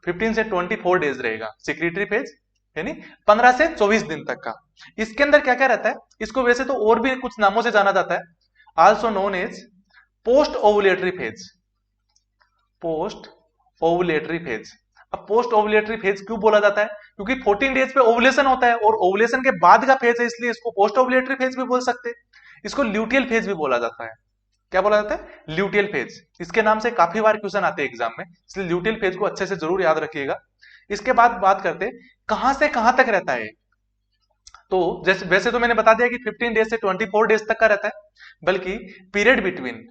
15 से 24 डेज रहेगा सिक्रीटरी फेज, यानी 15 से 24 दिन तक का। इसके अंदर क्या क्या रहता है, इसको वैसे तो और भी कुछ नामों से जाना जाता है, also known as post ovulatory phase, post ovulatory phase. अब पोस्ट ओवुलेटरी फेज क्यों बोला जाता है? क्योंकि 14 डेज पे ओवुलेशन होता है और ओवुलेशन के बाद का फेज है, इसलिए इसको पोस्ट ओवुलेटरी फेज भी बोल सकते हैं। इसको ल्यूटियल फेज भी बोला जाता है। क्या बोला जाता है? Luteal phase. इसके नाम से काफी बार क्वेश्चन आते हैं एग्जाम में, इसलिए ल्यूटियल फेज को अच्छे से जरूर याद रखिएगा। इसके बाद बात करते हैं कहां से कहां तक रहता है। तो जैसे वैसे तो मैंने बता दिया कि 15 डेज से 24 डेज तक का रहता है, बल्कि पीरियड बिटवीन,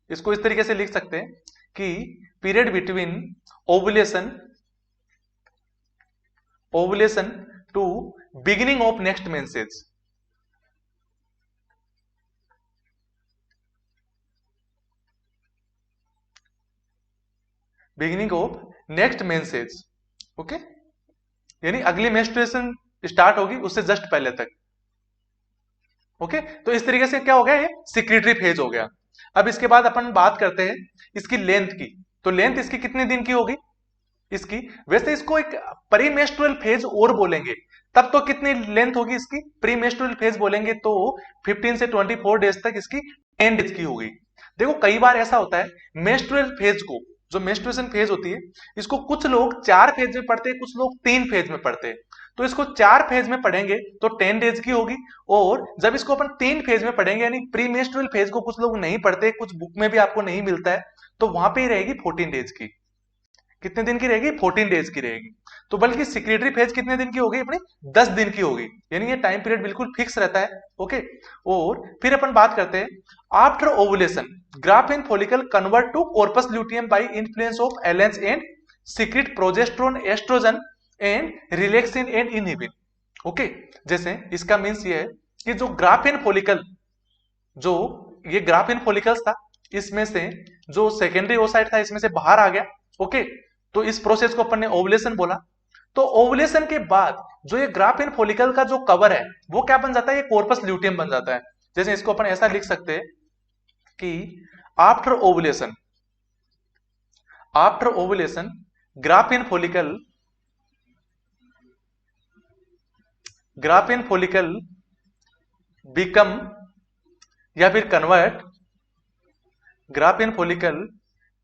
इसको इस तरीके से लिख सकते हैं कि period between ovulation ovulation to beginning of next menses, beginning of next menses, okay, यानी अगली मेंस्ट्रुएशन स्टार्ट होगी उससे जस्ट पहले तक। ओके, तो इस तरीके से क्या हो गया, ये सिक्रीटरी फेज हो गया। अब इसके बाद अपन बात करते हैं इसकी लेंथ की। तो लेंथ इसकी कितने दिन की होगी इसकी? वैसे इसको एक प्रीमेस्ट्रुअल फेज और बोलेंगे, तब तो कितनी लेंथ होगी इसकी? प्रीमेस्ट्रुअल फेज बोलेंगे तो 15 से 24 डेज तक इसकी 10 डेज की होगी। देखो कई बार ऐसा होता है मेस्ट्रुअल फेज को, जो मेंस्ट्रुएशन फेज होती है, इसको कुछ लोग 4 फेज में पढ़ते हैं, कुछ लोग 3 फेज में पढ़ते हैं। तो इसको 4 फेज में पढ़ेंगे तो 10 डेज की होगी, और जब इसको अपन 3 फेज में पढ़ेंगे, यानी प्री मेंस्ट्रुअल फेज को कुछ लोग नहीं पढ़ते, कुछ बुक में भी आपको नहीं मिलता है, तो वहां पे ही रहेगी 14 डेज की। कितने दिन की रहेगी? 14 डेज की रहेगी। तो बल्कि सिक्रेटरी फेज कितने दिन की होगी अपनी? 10 दिन की होगी, यानी ये टाइम पीरियड बिल्कुल फिक्स रहता है। ओके, और फिर अपन बात करते हैं after ovulation Graafian follicle convert to corpus luteum by influence of LH and secrete progesterone, estrogen and relaxin and inhibin. Okay, जैसे इसका मीन्स ये है कि जो ग्राफिन फॉलिकल, जो ये ग्राफिन फॉलिकल्स था, इसमें से जो सेकेंडरी ओसाइट था इसमें से बाहर आ गया। ओके, तो इस प्रोसेस को अपन ने ओवुलेशन बोला। तो ओवुलेशन के बाद जो ये ग्राफिन फॉलिकल का जो कवर है वो क्या बन जाता है? ये कॉर्पस ल्यूटियम बन जाता है। जैसे इसको अपन ऐसा लिख सकते हैं कि after ovulation Graafian follicle become या फिर Graafian follicle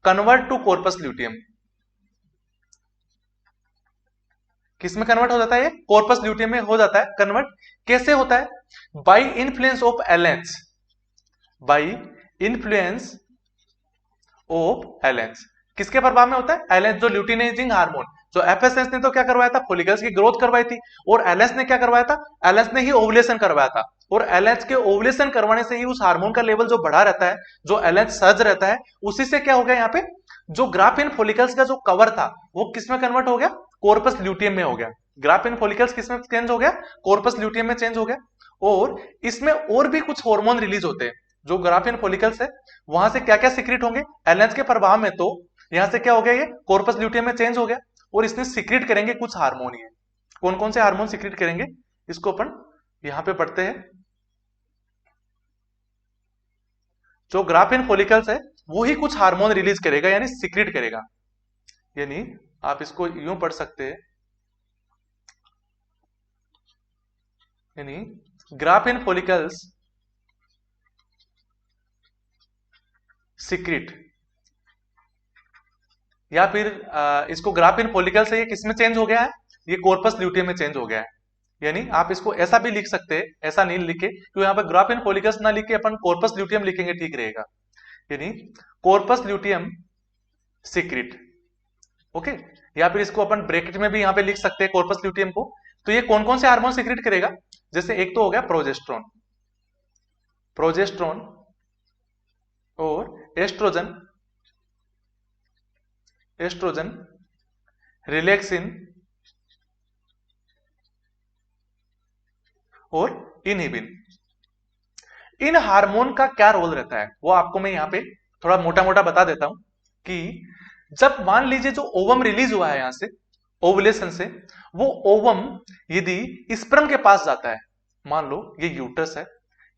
convert to corpus luteum. किसमें कन्वर्ट हो जाता है? ये कॉर्पस ल्यूटियम में हो जाता है कन्वर्ट। कैसे होता है? बाय इन्फ्लुएंस ऑफ एलेंस, किसके प्रभाव में होता है? एलेंस, जो ल्यूटिनाइजिंग हार्मोन। जो एफएसएस ने तो क्या करवाया था? फॉलिकल्स की ग्रोथ करवाई थी, और एलेंस ने क्या करवाया था? एलेंस ने ही ओवुलेशन करवाया था, और एलेंस के ओवुलेशन करवाने से ही उस हार्मोन का लेवल जो बढ़ा रहता है, जो एलेंस सर्ज रहता है, उसी से क्या हो गया यहाँ पे, जो ग्राफिन फॉलिकल्स का जो कवर था वो किसमें कन्वर्ट हो गया? कॉर्पस ल्यूटियम में हो गया। ग्राफिन फॉलिकल्स किसमें चेंज हो गया? कॉर्पस ल्यूटियम में चेंज हो गया। और इसमें और भी कुछ हार्मोन रिलीज होते हैं। जो ग्राफिन फॉलिकल्स है वहां से क्या क्या सीक्रेट होंगे? एलेंस के प्रभाव में तो यहां से क्या हो गया? ये कॉर्पस ल्यूटियम में चेंज हो गया, और इसने सीक्रेट करेंगे कुछ हार्मोन। ये कौन कौन से हार्मोन सीक्रेट करेंगे इसको अपन यहां पे पढ़ते हैं। जो ग्राफिन फॉलिकल्स है वो ही कुछ हार्मोन रिलीज करेगा, यानी सीक्रेट करेगा। यानी आप इसको यूं पढ़ सकते हैं, यानी ग्राफिन फॉलिकल्स सीक्रेट, या फिर इसको ग्राफिन फॉलिकल से ये किसमें चेंज हो गया है? ये कॉर्पस ल्यूटियम में चेंज हो गया है। यानी आप इसको ऐसा भी लिख सकते हैं, ऐसा नहीं लिखे तो यहाँ पे ग्राफिन फॉलिकल्स ना लिखे अपन कॉर्पस ल्यूटियम लिखेंगे, ठीक रहेगा। यानी कॉर्पस ल्यूटियम सीक्रेट। ओके, या फिर इसको अपन ब्रैकेट में भी यहाँ पे लिख सकते हैं कॉर्पस ल्यूटियम को। तो ये कौन कौन से हार्मोन सीक्रेट करेगा? जैसे एक तो हो गया प्रोजेस्ट्रॉन और एस्ट्रोजन, रिलैक्सिन और इनहिबिन। इन हार्मोन का क्या रोल रहता है वो आपको मैं यहां पे थोड़ा मोटा मोटा बता देता हूं कि जब मान लीजिए जो ओवम रिलीज हुआ है यहां से ओवुलेशन से, वो ओवम यदि स्पर्म के पास जाता है, मान लो ये यूट्रस है,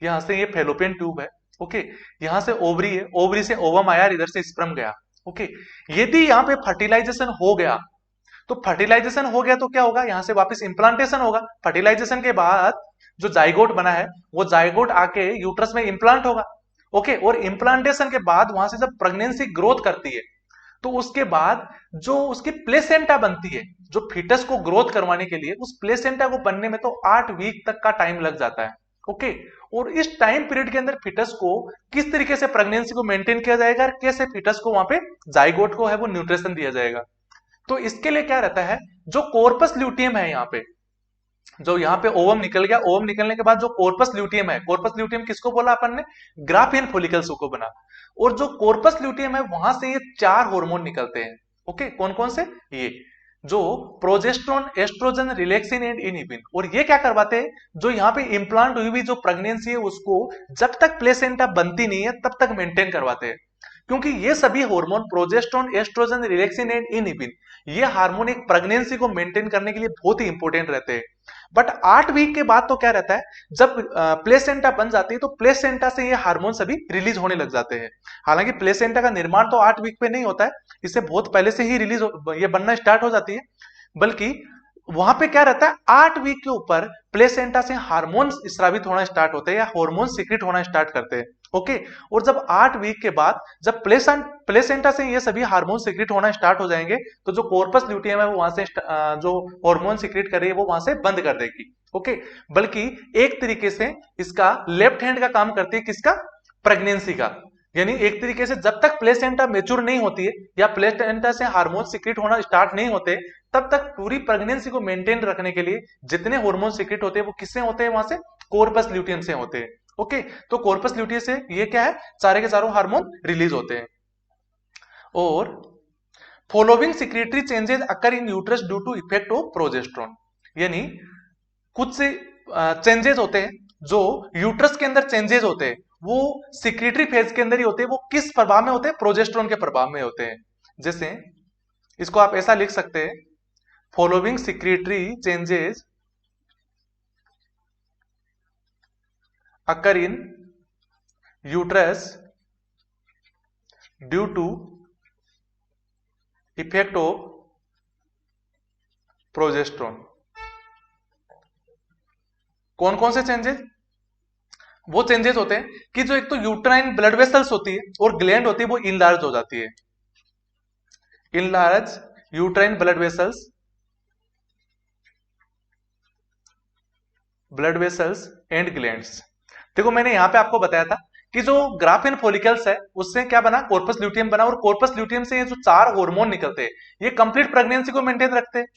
यहां से ये फेलोपियन ट्यूब है, ओके, यहां से ओवरी है, ओवरी से ओवम आया, इधर से स्पर्म गया। ओके, यदि यहां पे फर्टिलाइजेशन हो गया, तो फर्टिलाइजेशन हो गया तो क्या होगा? यहां से वापस इंप्लांटेशन होगा। फर्टिलाइजेशन के बाद जो जाइगोट बना है वो जाइगोट आके यूट्रस में इंप्लांट होगा। ओके, और इंप्लांटेशन के बाद वहां से जब प्रेगनेंसी ग्रोथ करती है तो उसके बाद जो उसकी प्लेसेंटा बनती है, जो फीटस को ग्रोथ करवाने के लिए, उस प्लेसेंटा को बनने में तो 8 वीक तक का टाइम लग जाता है। ओके, और इस टाइम पीरियड के अंदर फीटस को किस तरीके से प्रेगनेंसी को मेंटेन किया जाएगा और कैसे फीटस को वहां पे जाइगोट को है वो न्यूट्रिशन दिया जाएगा। तो इसके लिए क्या रहता है, जो कॉर्पस ल्यूटियम है यहाँ पे, जो यहाँ पे ओवम निकल गया, ओवम निकलने के बाद जो कॉर्पस ल्यूटियम है, कॉर्पस ल्यूटियम किसको बोला अपन ने, ग्राफियन फॉलिकल्स को बना। और जो कॉर्पस ल्यूटियम है वहां से ये 4 हार्मोन निकलते हैं। ओके, कौन कौन से, ये जो progesterone, estrogen, relaxin and inhibin. और ये क्या करवाते हैं, जो यहाँ पे इंप्लांट हुई हुई जो प्रेगनेंसी है उसको जब तक प्लेसेंटा बनती नहीं है तब तक मेंटेन करवाते हैं। क्योंकि ये सभी hormone progesterone, estrogen, relaxin and inhibin, ये हार्मोन एक प्रेगनेंसी को मेंटेन करने के लिए बहुत ही इंपॉर्टेंट रहते हैं। बट 8 वीक के बाद तो क्या रहता है, जब प्लेसेंटा बन जाती है तो प्लेसेंटा से ये हार्मोन सभी रिलीज होने लग जाते हैं। हालांकि प्लेसेंटा का निर्माण तो 8 वीक पे नहीं होता है, इससे बहुत पहले से ही ये बनना स्टार्ट हो जाती है। बल्कि वहां पे क्या रहता है, 8 वीक के ऊपर प्लेसेंटा से हार्मोन स्रावित होना स्टार्ट होते हैं या हार्मोन सीक्रेट होना स्टार्ट करते हैं। ओके, और जब 8 वीक के बाद जब प्लेसेंटा से ये सभी हार्मोन सीक्रेट होना स्टार्ट हो जाएंगे तो जो कॉर्पस ल्यूटियम है वो वहां से जो हार्मोन सीक्रेट कर रही है वो वहां से बंद कर देगी। ओके, बल्कि एक तरीके से इसका लेफ्ट हैंड का काम करती है, किसका, प्रेगनेंसी का। यानी एक तरीके से जब तक प्लेसेंटा मेच्योर नहीं होती है या प्लेसेंटा से हार्मोन सीक्रेट होना स्टार्ट नहीं होते, तब तक पूरी प्रेगनेंसी को मेंटेन रखने के लिए जितने हार्मोन सीक्रेट होते हैं वो किससे होते हैं, वहां से कॉर्पस ल्यूटियम से होते हैं। ओके, तो कॉर्पस ल्यूटियम से ये क्या है, सारे के सारे हार्मोन रिलीज होते हैं। और following secretory changes occur in uterus due to effect of progesterone. यानी कुछ से चेंजेस होते हैं जो यूट्रस के अंदर चेंजेस होते हैं वो सिक्रेटरी फेज के अंदर ही होते हैं। वो किस प्रभाव में होते हैं, प्रोजेस्टेरोन के प्रभाव में होते हैं। जैसे इसको आप ऐसा लिख सकते हैं, following secretory changes occur in uterus due to effect of progesterone. कौन कौन से चेंजेस, वो चेंजेस होते हैं कि जो एक तो यूट्राइन ब्लड वेसल्स होती है और ग्लैंड होती है वो इनलार्ज हो जाती है। Enlarge uterine blood vessels and glands. देखो मैंने यहां पे आपको बताया था कि जो ग्राफिन फॉलिकल्स है उससे क्या बना, कॉर्पस ल्यूटियम बना। और कॉर्पस ल्यूटियम से ये जो 4 हार्मोन निकलते हैं ये कंप्लीट प्रेगनेंसी को मेंटेन रखते हैं।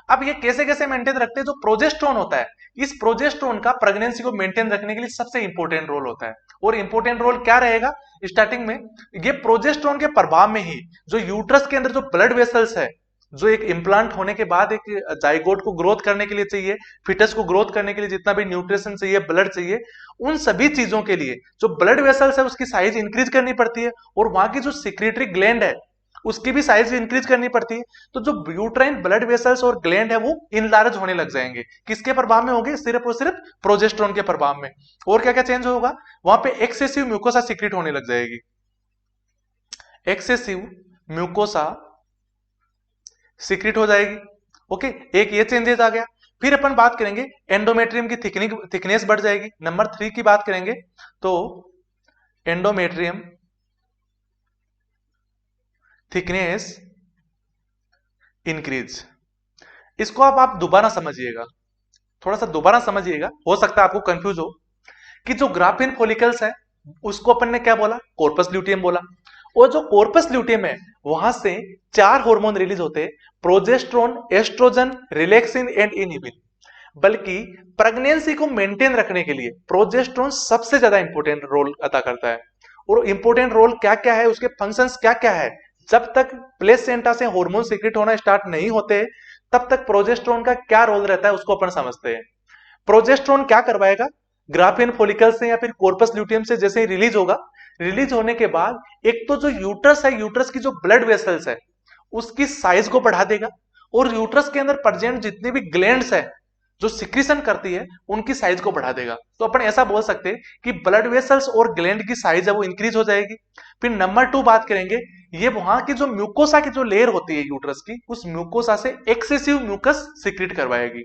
अब ये कैसे कैसे मेंटेन रखते हैं, जो प्रोजेस्टेरोन होता है, इस प्रोजेस्टेरोन का प्रेगनेंसी को मेंटेन रखने के लिए सबसे इंपॉर्टेंट रोल होता है। और इंपॉर्टेंट रोल क्या रहेगा, स्टार्टिंग में ये प्रोजेस्टेरोन के प्रभाव में ही जो यूट्रस के अंदर जो ब्लड वेसल्स है, जो एक इम्प्लांट होने के बाद एक जाइगोट को ग्रोथ करने के लिए चाहिए, फिटस को ग्रोथ करने के लिए जितना भी न्यूट्रिशन चाहिए, ब्लड चाहिए, उन सभी चीजों के लिए जो ब्लड वेसल्स है उसकी साइज इंक्रीज करनी पड़ती है। और वहां की जो सिक्रेटरी ग्लैंड है उसकी भी साइज इंक्रीज करनी पड़ती है। तो जो यूट्राइन ब्लड वेसल्स और ग्लैंड है वो इनलार्ज होने लग जाएंगे। किसके प्रभाव में होंगे, सिर्फ और सिर्फ प्रोजेस्टेरोन के प्रभाव में। और क्या क्या चेंज होगा, वहां पे एक्सेसिव म्यूकोसा सीक्रेट होने लग जाएगी। एक्सेसिव म्यूकोसा सीक्रेट हो जाएगी। ओके, एक ये चेंजेस आ गया। फिर अपन बात करेंगे एंडोमेट्रियम की थिकनेस बढ़ जाएगी। नंबर 3 की बात करेंगे तो एंडोमेट्रियम थिकनेस इंक्रीज। इसको आप दोबारा समझिएगा, थोड़ा सा दोबारा समझिएगा, हो सकता है आपको कंफ्यूज हो कि जो ग्राफिन फॉलिकल्स है उसको अपन ने क्या बोला, कॉर्पस ल्यूटियम बोला। और जो कॉर्पस ल्यूटियम है वहां से 4 हार्मोन रिलीज होते हैं, progesterone, estrogen, relaxin and inhibin. बल्कि प्रेगनेंसी को मेंटेन रखने के लिए प्रोजेस्टेरोन सबसे ज्यादा इंपॉर्टेंट रोल अदा करता है। और इंपॉर्टेंट रोल क्या क्या है, उसके फंक्शंस क्या क्या है, जब तक प्लेसेंटा से हार्मोन सीक्रेट होना स्टार्ट नहीं होते तब तक प्रोजेस्टेरोन का क्या रोल रहता है उसको अपन समझते हैं। प्रोजेस्टेरोन क्या करवाएगा, ग्राफिन फॉलिकल से या फिर कॉर्पस ल्यूटियम से जैसे ही रिलीज होगा, रिलीज होने के बाद एक तो जो यूट्रस है, यूट्रस की जो ब्लड वेसल्स है उसकी साइज को बढ़ा देगा। और यूट्रस के अंदर प्रेजेंट जितनी भी ग्लैंड्स है जो सिक्रीशन करती है उनकी साइज को बढ़ा देगा। तो अपन ऐसा बोल सकते हैं कि ब्लड वेसल्स और ग्लैंड की साइज है वो इंक्रीज हो जाएगी। फिर नंबर 2 बात करेंगे, ये वहां की जो म्यूकोसा की जो लेयर होती है यूट्रस की, उस म्यूकोसा से एक्सेसिव म्यूकस सिक्रीट करवाएगी।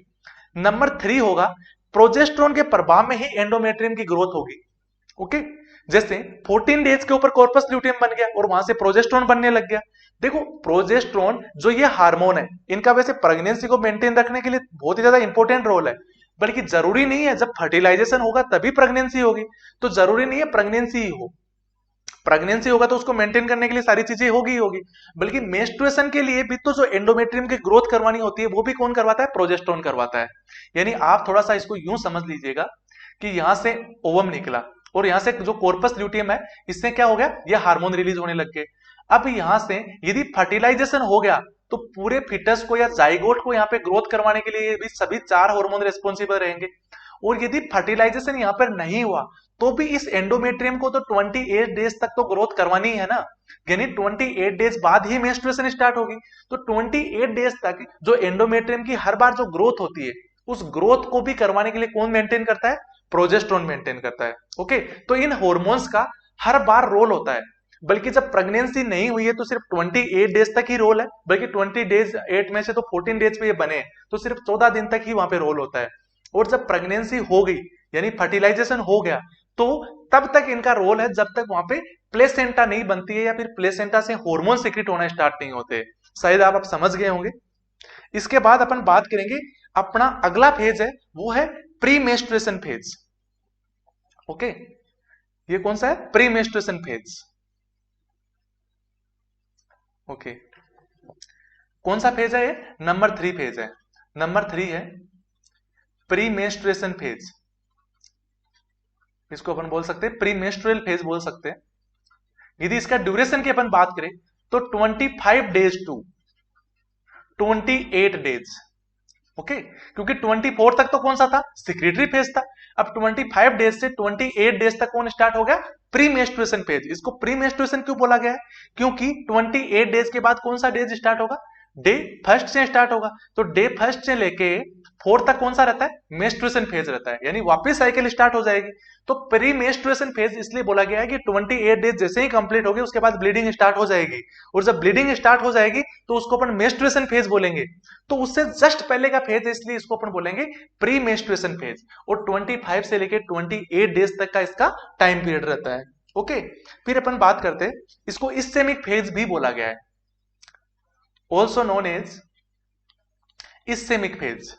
नंबर 3 होगा, प्रोजेस्टेरोन के प्रभाव में ही एंडोमेट्रियम की ग्रोथ होगी। ओके, जैसे 14 डेज के ऊपर कॉर्पस ल्यूटियम बन गया और वहां से प्रोजेस्टेरोन बनने लग गया। देखो प्रोजेस्टेरोन जो ये हार्मोन है, इनका वैसे प्रेगनेंसी को मेंटेन रखने के लिए बहुत ही ज्यादा इंपॉर्टेंट रोल है, बल्कि जरूरी नहीं है जब फर्टिलाइजेशन होगा तभी प्रेगनेंसी होगी, तो जरूरी नहीं है प्रेगनेंसी ही हो। प्रेगनेंसी होगा तो उसको मेंटेन करने के लिए सारी चीजें होगी ही होगी, बल्कि मेंस्ट्रुएशन के लिए भी तो जो एंडोमेट्रियम की ग्रोथ करवानी होती है वो भी कौन करवाता है, प्रोजेस्टेरोन करवाता है। यानी आप थोड़ा सा इसको यूं समझ लीजिएगा कि यहां से ओवम निकला और यहां से जो कॉर्पस ल्यूटियम है इससे क्या हो गया, ये हार्मोन रिलीज होने लग गए। अब यहां से यदि फर्टिलाइजेशन हो गया तो पूरे फिटस को या जाइगोट को यहाँ पे ग्रोथ करवाने के लिए भी सभी 4 हार्मोन रेस्पॉन्सिबल रहेंगे। और यदि फर्टिलाइजेशन यहाँ पर नहीं हुआ तो भी इस एंडोमेट्रियम को तो 28 डेज तक तो ग्रोथ करवानी है ना, यानी 28 डेज बाद ही मेंस्ट्रुएशन स्टार्ट होगी। तो 28 डेज तक जो एंडोमेट्रियम की हर बार जो ग्रोथ होती है उस ग्रोथ को भी करवाने के लिए कौन मेंटेन करता है, प्रोजेस्टेरोन मेंटेन करता है। ओके, तो इन हॉर्मोन्स का हर बार रोल होता है, बल्कि जब प्रेगनेंसी नहीं हुई है तो सिर्फ 28 डेज तक ही रोल है, बल्कि 20 डेज 8 में से तो 14 डेज पे ये बने तो सिर्फ 14 दिन तक ही वहां पे रोल होता है। और जब प्रेगनेंसी हो गई यानी फर्टिलाइजेशन हो गया तो तब तक इनका रोल है जब तक वहां पे प्लेसेंटा नहीं बनती है या फिर प्लेसेंटा से हार्मोन सीक्रेट होना स्टार्ट नहीं होते। शायद आप समझ गए होंगे। इसके बाद अपन बात करेंगे, अपना अगला फेज है वो है प्री मेंस्ट्रुएशन फेज। ओके, ये कौन सा है, प्री मेंस्ट्रुएशन फेज। ओके, कौन सा फेज है ये, नंबर 3 फेज है। नंबर 3 है प्री मेंस्ट्रुएशन फेज। इसको अपन बोल सकते हैं प्री मेंस्ट्रुअल फेज बोल सकते हैं। यदि इसका ड्यूरेशन की अपन बात करें तो 25 डेज टू 28 डेज। ओके, क्योंकि 24 तक तो कौन सा था, सिक्रेटरी फेज था। अब 25 डेज से 28 डेज तक कौन स्टार्ट हो गया, प्री मेंस्ट्रुएशन फेज। इसको प्री मेंस्ट्रुएशन क्यों बोला गया है, क्योंकि 28 डेज के बाद कौन सा डेज स्टार्ट होगा, डे फर्स्ट से स्टार्ट होगा। तो डे फर्स्ट से लेके 4 तक कौन सा रहता है, मेंस्ट्रुएशन फेज रहता है, यानी वापस साइकिल स्टार्ट हो जाएगी। तो प्री मेंस्ट्रुएशन फेज इसलिए बोला गया है कि 28 डेज जैसे ही कंप्लीट होगी उसके बाद ब्लीडिंग स्टार्ट हो जाएगी, और जब ब्लीडिंग स्टार्ट हो जाएगी तो उसको अपन मेंस्ट्रुएशन फेज बोलेंगे। तो उससे जस्ट पहले का फेज है इसलिए इसको अपन बोलेंगे प्री मेंस्ट्रुएशन फेज। और 25 से लेके 28 डेज तक का इसका टाइम पीरियड रहता है। ओके, फिर अपन बात करते हैं, इसको इस्चेमिक फेज भी बोला गया है, also known as ischemic phase.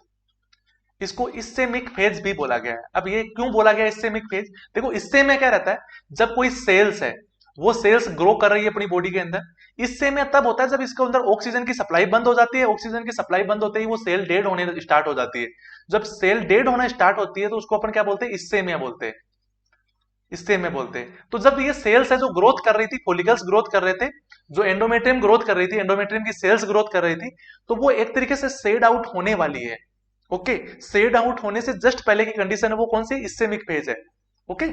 इसको इस्चेमिक फेज भी बोला गया है। अब ये क्यों बोला गया इस्चेमिक फेज, देखो इससे में क्या रहता है, जब कोई सेल्स है वो सेल्स ग्रो कर रही है अपनी बॉडी के अंदर, इससे में तब होता है जब इसके अंदर ऑक्सीजन की सप्लाई बंद हो जाती है। ऑक्सीजन की सप्लाई बंद होते ही वो सेल डेड होने स्टार्ट हो जाती है। जब सेल डेड होना स्टार्ट होती है तो उसको अपन क्या बोलते हैं, इस्चेमिया बोलते हैं, इस्चेमिया बोलते हैं। तो जब ये सेल्स है जो ग्रोथ कर रही थी, फोलिकल्स ग्रोथ कर रहे थे, जो एंडोमेट्रियम ग्रोथ कर रही थी, एंडोमेट्रियम की सेल्स ग्रोथ कर रही थी, तो वो एक तरीके से सेड आउट होने वाली है। ओके, सेड आउट होने से जस्ट पहले की कंडीशन है वो कौन सी, इस्चेमिक फेज है। ओके,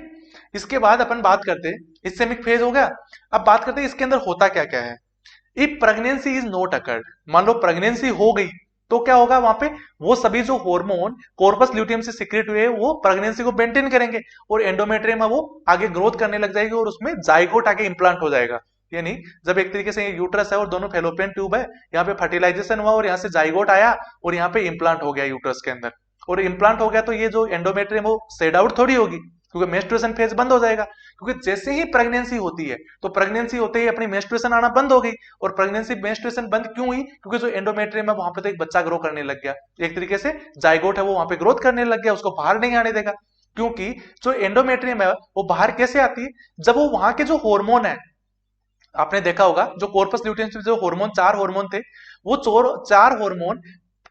इसके बाद अपन बात करते हैं, इस्चेमिक फेज हो गया। अब बात करते हैं इसके अंदर होता क्या क्या है। If pregnancy is not occurred, मान लो प्रेगनेंसी हो गई तो क्या होगा वहां पे, वो सभी जो हार्मोन कॉर्पस ल्यूटियम से सीक्रेट हुए वो प्रेगनेंसी को मेंटेन करेंगे और एंडोमेट्रियम है वो आगे ग्रोथ करने लग जाएगी और उसमें जाइगोट आगे इंप्लांट हो जाएगा। यानी जब एक तरीके से यूट्रस है और दोनों फेलोपियन ट्यूब है, यहाँ पे फर्टिलाइजेशन हुआ और यहाँ से जाइगोट आया और यहाँ पे इंप्लांट हो गया यूट्रस के अंदर, और इंप्लांट हो गया तो ये जो एंडोमेट्रियम वो सेड आउट थोड़ी होगी, क्योंकि मेंस्ट्रुएशन फेज बंद हो जाएगा। क्योंकि जैसे ही प्रेगनेंसी होती है तो प्रेगनेंसी होते ही अपनी मेंस्ट्रुएशन आना बंद हो गई, और प्रेगनेंसी मेंस्ट्रुएशन बंद क्यों हुई, क्योंकि जो एंडोमेट्रियम है वहां पे तो एक बच्चा ग्रो करने लग गया, एक तरीके से जाइगोट है वो वहां पे ग्रोथ करने लग गया, उसको बाहर नहीं आने देगा। क्योंकि जो एंडोमेट्रियम है वो बाहर कैसे आती है, जब वो वहां के जो हार्मोन है, आपने देखा होगा जो कॉर्पस ल्यूटियम से जो हार्मोन 4 हार्मोन थे, वो 4 हार्मोन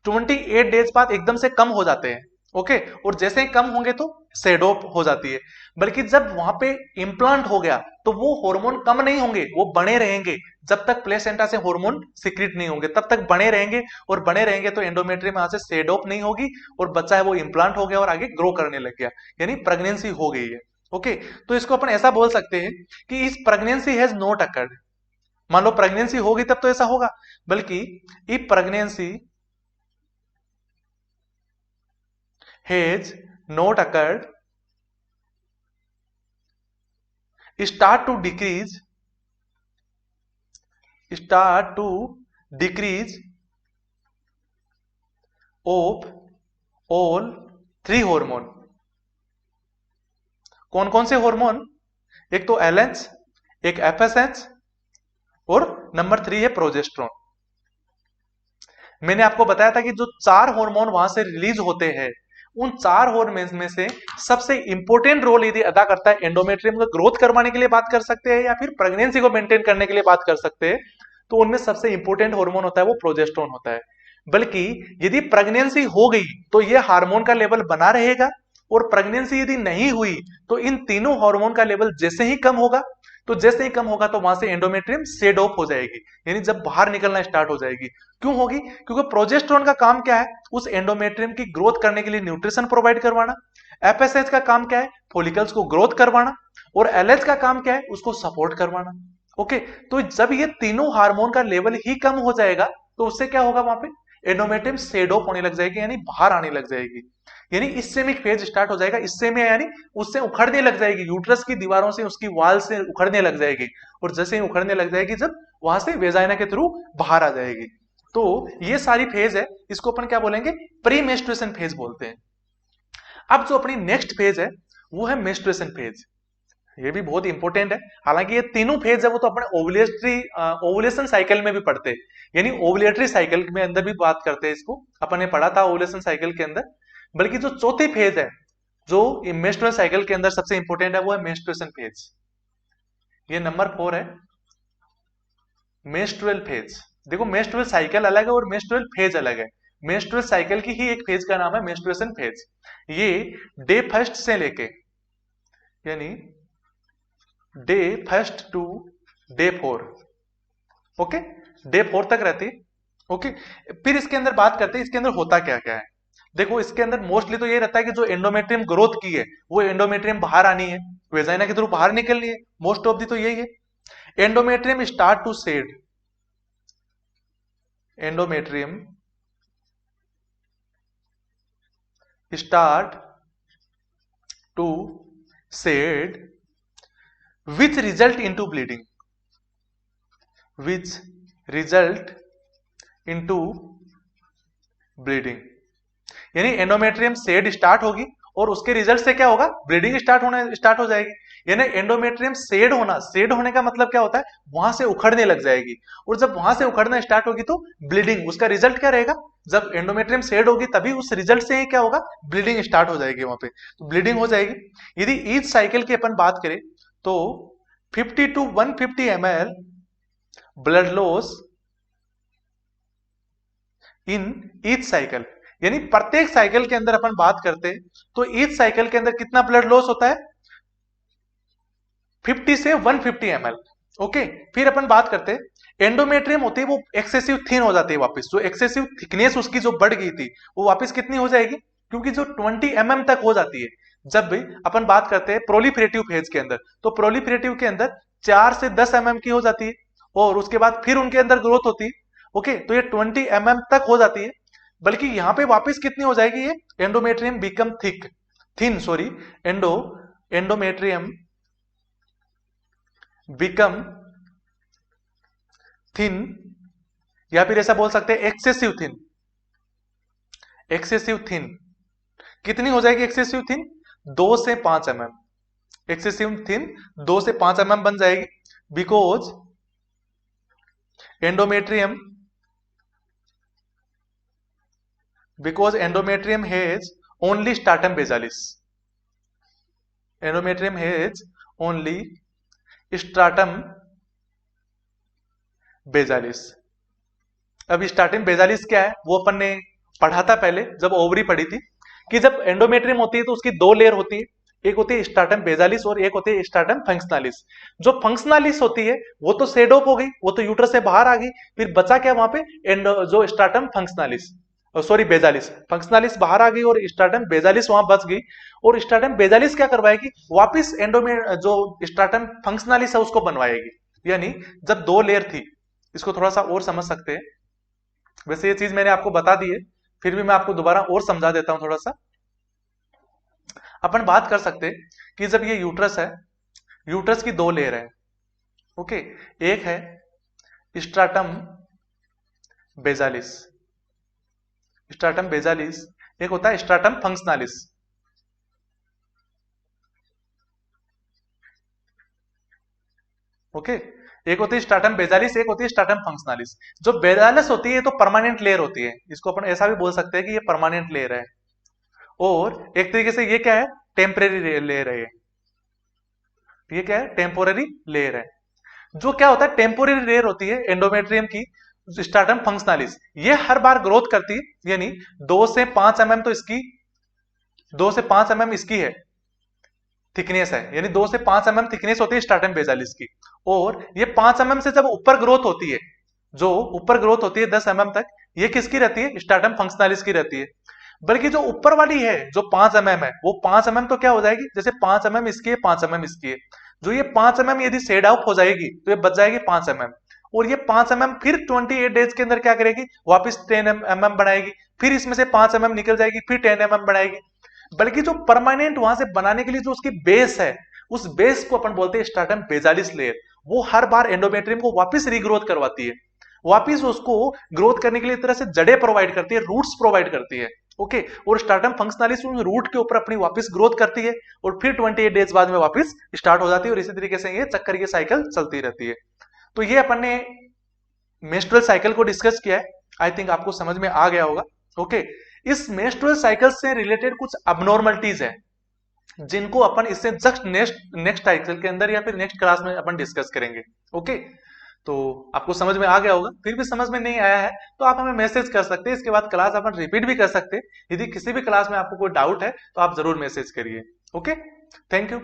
28 डेज बाद एकदम से कम हो जाते हैं। ओके, और जैसे ही कम होंगे तो सेड ऑफ हो जाती है। बल्कि जब वहां पे इम्प्लांट हो गया तो वो हार्मोन कम नहीं होंगे, वो बने रहेंगे। जब तक प्लेसेंटा से हार्मोन सीक्रेट नहीं होंगे तब तक बने रहेंगे, और बने रहेंगे तो एंडोमेट्रियम यहां से सेड ऑफ नहीं होगी और बच्चा है वो इम्प्लांट हो गया और आगे ग्रो करने लग गया, यानी प्रेगनेंसी हो गई है। ओके, तो इसको अपन ऐसा बोल सकते हैं कि इस प्रेगनेंसी हैज नॉट अकर्ड। मान लो प्रेगनेंसी होगी तब तो ऐसा होगा, बल्कि if pregnancy has not occurred start to decrease of all 3 hormone. कौन कौन से हार्मोन, एक तो एलएच, एक एफएसएच, और नंबर 3 है प्रोजेस्टेरोन। मैंने आपको बताया था कि जो 4 हार्मोन वहां से रिलीज होते हैं, उन 4 हार्मोन में से सबसे इंपॉर्टेंट रोल यदि अदा करता है, एंडोमेट्रियम को ग्रोथ करवाने के लिए बात कर सकते हैं या फिर प्रेगनेंसी को मेंटेन करने के लिए बात कर सकते हैं, तो उनमें सबसे इंपॉर्टेंट हार्मोन होता है वो प्रोजेस्टेरोन होता है। बल्कि यदि प्रेगनेंसी हो गई तो ये हार्मोन का लेवल बना रहेगा, और प्रेगनेंसी यदि नहीं हुई तो इन तीनों हार्मोन का लेवल जैसे ही कम होगा, तो जैसे ही कम होगा तो वहां से एंडोमेट्रियम शेड ऑफ हो जाएगी, यानी जब बाहर निकलना स्टार्ट हो जाएगी। क्यों होगी? क्योंकि प्रोजेस्टेरोन का काम क्या है? उस एंडोमेट्रियम की ग्रोथ करने के लिए न्यूट्रिशन प्रोवाइड करवाना। एफएसएच का काम क्या है? फॉलिकल्स को ग्रोथ करवाना। और एलएच का काम क्या है? उसको सपोर्ट करवाना। ओके, तो जब ये तीनों हार्मोन का लेवल ही कम हो जाएगा तो उससे क्या होगा? वहां पे एंडोमेट्रियम शेड ऑफ होने लग जाएगी, यानी बाहर आने लग जाएगी, यानी इससे में एक फेज स्टार्ट हो जाएगा। इससे में यानी उससे उखड़ने लग जाएगी, यूट्रस की दीवारों से, उसकी वाल से उखड़ने लग जाएगी, और जैसे ही उखड़ने लग जाएगी जब वहां से वेजाइना के थ्रू बाहर आ जाएगी। तो ये सारी फेज है, इसको अपन क्या बोलेंगे? प्री मेंस्ट्रुएशन फेज बोलते हैं। अब जो अपनी नेक्स्ट फेज है वो है मेंस्ट्रुएशन फेज। ये भी बहुत इंपॉर्टेंट है। हालांकि ये तीनों फेज है वो तो अपने ओवुलेशन साइकिल में भी पढ़ते हैं, यानी ओवुलेटरी साइकिल में अंदर भी बात करते हैं, इसको अपन ने पढ़ा था ओवुलेशन साइकिल के अंदर। बल्कि जो चौथी फेज है जो मेंस्ट्रुअल साइकिल के अंदर सबसे इंपॉर्टेंट है वो है मेंस्ट्रुएशन फेज। ये नंबर 4 है, मेंस्ट्रुअल फेज। देखो, मेंस्ट्रुअल साइकिल अलग है और मेंस्ट्रुअल फेज अलग है। मेंस्ट्रुअल साइकिल की ही एक फेज का नाम है मेंस्ट्रुएशन फेज। ये डे फर्स्ट से लेके, यानी day first to day 4, okay, day 4 तक रहती है। ओके, फिर इसके अंदर बात करते हैं इसके अंदर होता क्या क्या है। देखो, इसके अंदर मोस्टली तो ये रहता है कि जो एंडोमेट्रियम ग्रोथ की है वो एंडोमेट्रियम बाहर आनी है, वेजाइना के थ्रू बाहर निकलनी है, मोस्ट ऑफ दी तो यही है। Endometrium start to shed, endometrium start to shed which result into bleeding, which result into bleeding, यानी एंडोमेट्रियम शेड स्टार्ट होगी और उसके रिजल्ट से क्या होगा? ब्लीडिंग स्टार्ट हो जाएगी। यानी एंडोमेट्रियम शेड होने का मतलब क्या होता है? वहां से उखड़ने लग जाएगी, और जब वहां से उखड़ना स्टार्ट होगी तो ब्लीडिंग, उसका रिजल्ट क्या रहेगा? जब एंडोमेट्रियम शेड होगी तभी उस रिजल्ट से ही क्या होगा? ब्लीडिंग स्टार्ट हो जाएगी, वहां पे तो ब्लीडिंग हो जाएगी। यदि ईच साइकिल की अपन बात करें तो 50 to 150 ml blood loss in each cycle, यानी प्रत्येक साइकिल के अंदर अपन बात करते हैं तो ईच साइकिल के अंदर कितना ब्लड लॉस होता है? 50 से 150 ml। ओके, फिर अपन बात करते हैं एंडोमेट्रियम होती है वो एक्सेसिव थिन हो जाती है वापस, जो एक्सेसिव थिकनेस उसकी जो बढ़ गई थी वो वापस कितनी हो जाएगी? क्योंकि जो 20 mm तक हो जाती है। जब भी अपन बात करते हैं प्रोलिफरेटिव फेज के अंदर, तो प्रोलिफरेटिव के अंदर 4 से 10 mm की हो जाती है, और उसके बाद फिर उनके अंदर ग्रोथ होती है। ओके, तो ये 20 mm तक हो जाती है। बल्कि यहां पे वापस कितनी हो जाएगी? ये endometrium become thin sorry, endometrium become thin, या फिर ऐसा बोल सकते हैं एक्सेसिव थिन। एक्सेसिव थिन कितनी हो जाएगी? एक्सेसिव थिन 2 से 5 mm, एक्सेसिव थिन 2 से 5 mm बन जाएगी, because endometrium has only stratum basalis, endometrium has only stratum basalis. अब स्टार्टिंग बेजालिस क्या है वो अपन ने पढ़ा था पहले जब ओवरी पढ़ी थी, कि जब एंडोमेट्रियम होती है तो उसकी 2 लेयर होती है, एक होती है स्टार्टम बेजालिस और एक होती है स्टार्टम फंक्शनालिस। जो फंक्शनालिस होती है वो तो सेड ऑफ हो गई, वो तो यूट्रस से बाहर आ गई, फिर बचा क्या वहां पे? जो स्टार्टम फंक्शनालिस, सॉरी बेजालिस, फंक्शनालिस बाहर आ गई और स्टार्टम बेजालिस वहां बच गई। और स्टार्टम बेजालिस क्या करवाएगी? वापिस जो स्टार्टम फंक्शनालिस है उसको बनवाएगी। यानी जब 2 लेयर थी, इसको थोड़ा सा और समझ सकते हैं, वैसे ये चीज मैंने आपको बता दी है, फिर भी मैं आपको दोबारा और समझा देता हूं थोड़ा सा। अपन बात कर सकते हैं कि जब ये यूट्रस है, यूट्रस की 2 लेयर है। ओके, एक है स्ट्राटम बेजालिस, स्ट्राटम बेजालिस, एक होता है स्ट्राटम फंक्शनालिस। ओके, एक होती है स्ट्रैटम बेसालिस, एक होती है स्ट्रैटम फंक्शनलिस। जो बेसालिस होती है ये तो परमानेंट लेयर होती है, इसको अपन ऐसा भी बोल सकते हैं कि ये परमानेंट लेयर है। और एक तरीके से ये क्या है, टेम्परेरी लेयर है ये क्या है, टेम्पोररी लेयर है। जो क्या होता है, टेम्पोररी लेयर होती है एंडोमेट्रियम की, स्ट्रैटम फंक्शनलिस, ये हर बार ग्रोथ करती है, यानी 2 से 5 mm तो इसकी 2 से 5 mm इसकी है थिकनेस है, यानी 2 से 5 mm थिकनेस होती है स्ट्रैटम बेसालिस की। और ये 5 mm से जब ऊपर ग्रोथ होती है, जो ऊपर ग्रोथ होती है 10 mm तक, ये किसकी रहती है, स्ट्रैटम फंक्शनलिस की रहती है। बल्कि जो ऊपर वाली है जो 5 mm है, वो 5 mm तो क्या हो जाएगी, जैसे 5 mm इसकी है, 5 mm इसकी है, जो ये 5 mm यदि शेड आउट हो जाएगी तो ये बच जाएगी 5 mm। और ये 5 mm फिर 28 डेज के अंदर क्या करेगी, वापस 10 mm बनाएगी, फिर इसमें से 5 mm निकल जाएगी, फिर 10 mm बनाएगी। बल्कि जो परमानेंट वहां से बनाने के लिए जो उसकी बेस है, उस बेस को अपन बोलते हैं स्ट्रैटम बेसालिस लेयर। वो हर बार एंडोमेट्रियम को वापस रीग्रोथ करवाती है, वापस उसको ग्रोथ करने के लिए तरह से जड़ें प्रोवाइड करती है, रूट्स प्रोवाइड करती है। ओके, और स्ट्रैटम फंक्शनलिस उस रूट के ऊपर अपनी वापस ग्रोथ करती है, और फिर 28 डेज बाद में वापस स्टार्ट हो जाती है, और इसी तरीके से ये चक्कर की साइकिल चलती रहती है। तो ये अपन ने मेंस्ट्रुअल साइकिल को डिस्कस किया है, आई थिंक आपको समझ में आ गया होगा। ओके, इस मेंस्ट्रुअल साइकिल से रिलेटेड कुछ अबनॉर्मलिटीज है, जिनको अपन इससे जस्ट नेक्स्ट नेक्स्ट साइकिल के अंदर या फिर नेक्स्ट क्लास में अपन डिस्कस करेंगे। ओके, तो आपको समझ में आ गया होगा। फिर भी समझ में नहीं आया है तो आप हमें मैसेज कर सकते हैं, इसके बाद क्लास अपन रिपीट भी कर सकते हैं। यदि किसी भी क्लास में आपको कोई डाउट है तो आप जरूर मैसेज करिए। Okay, thank you.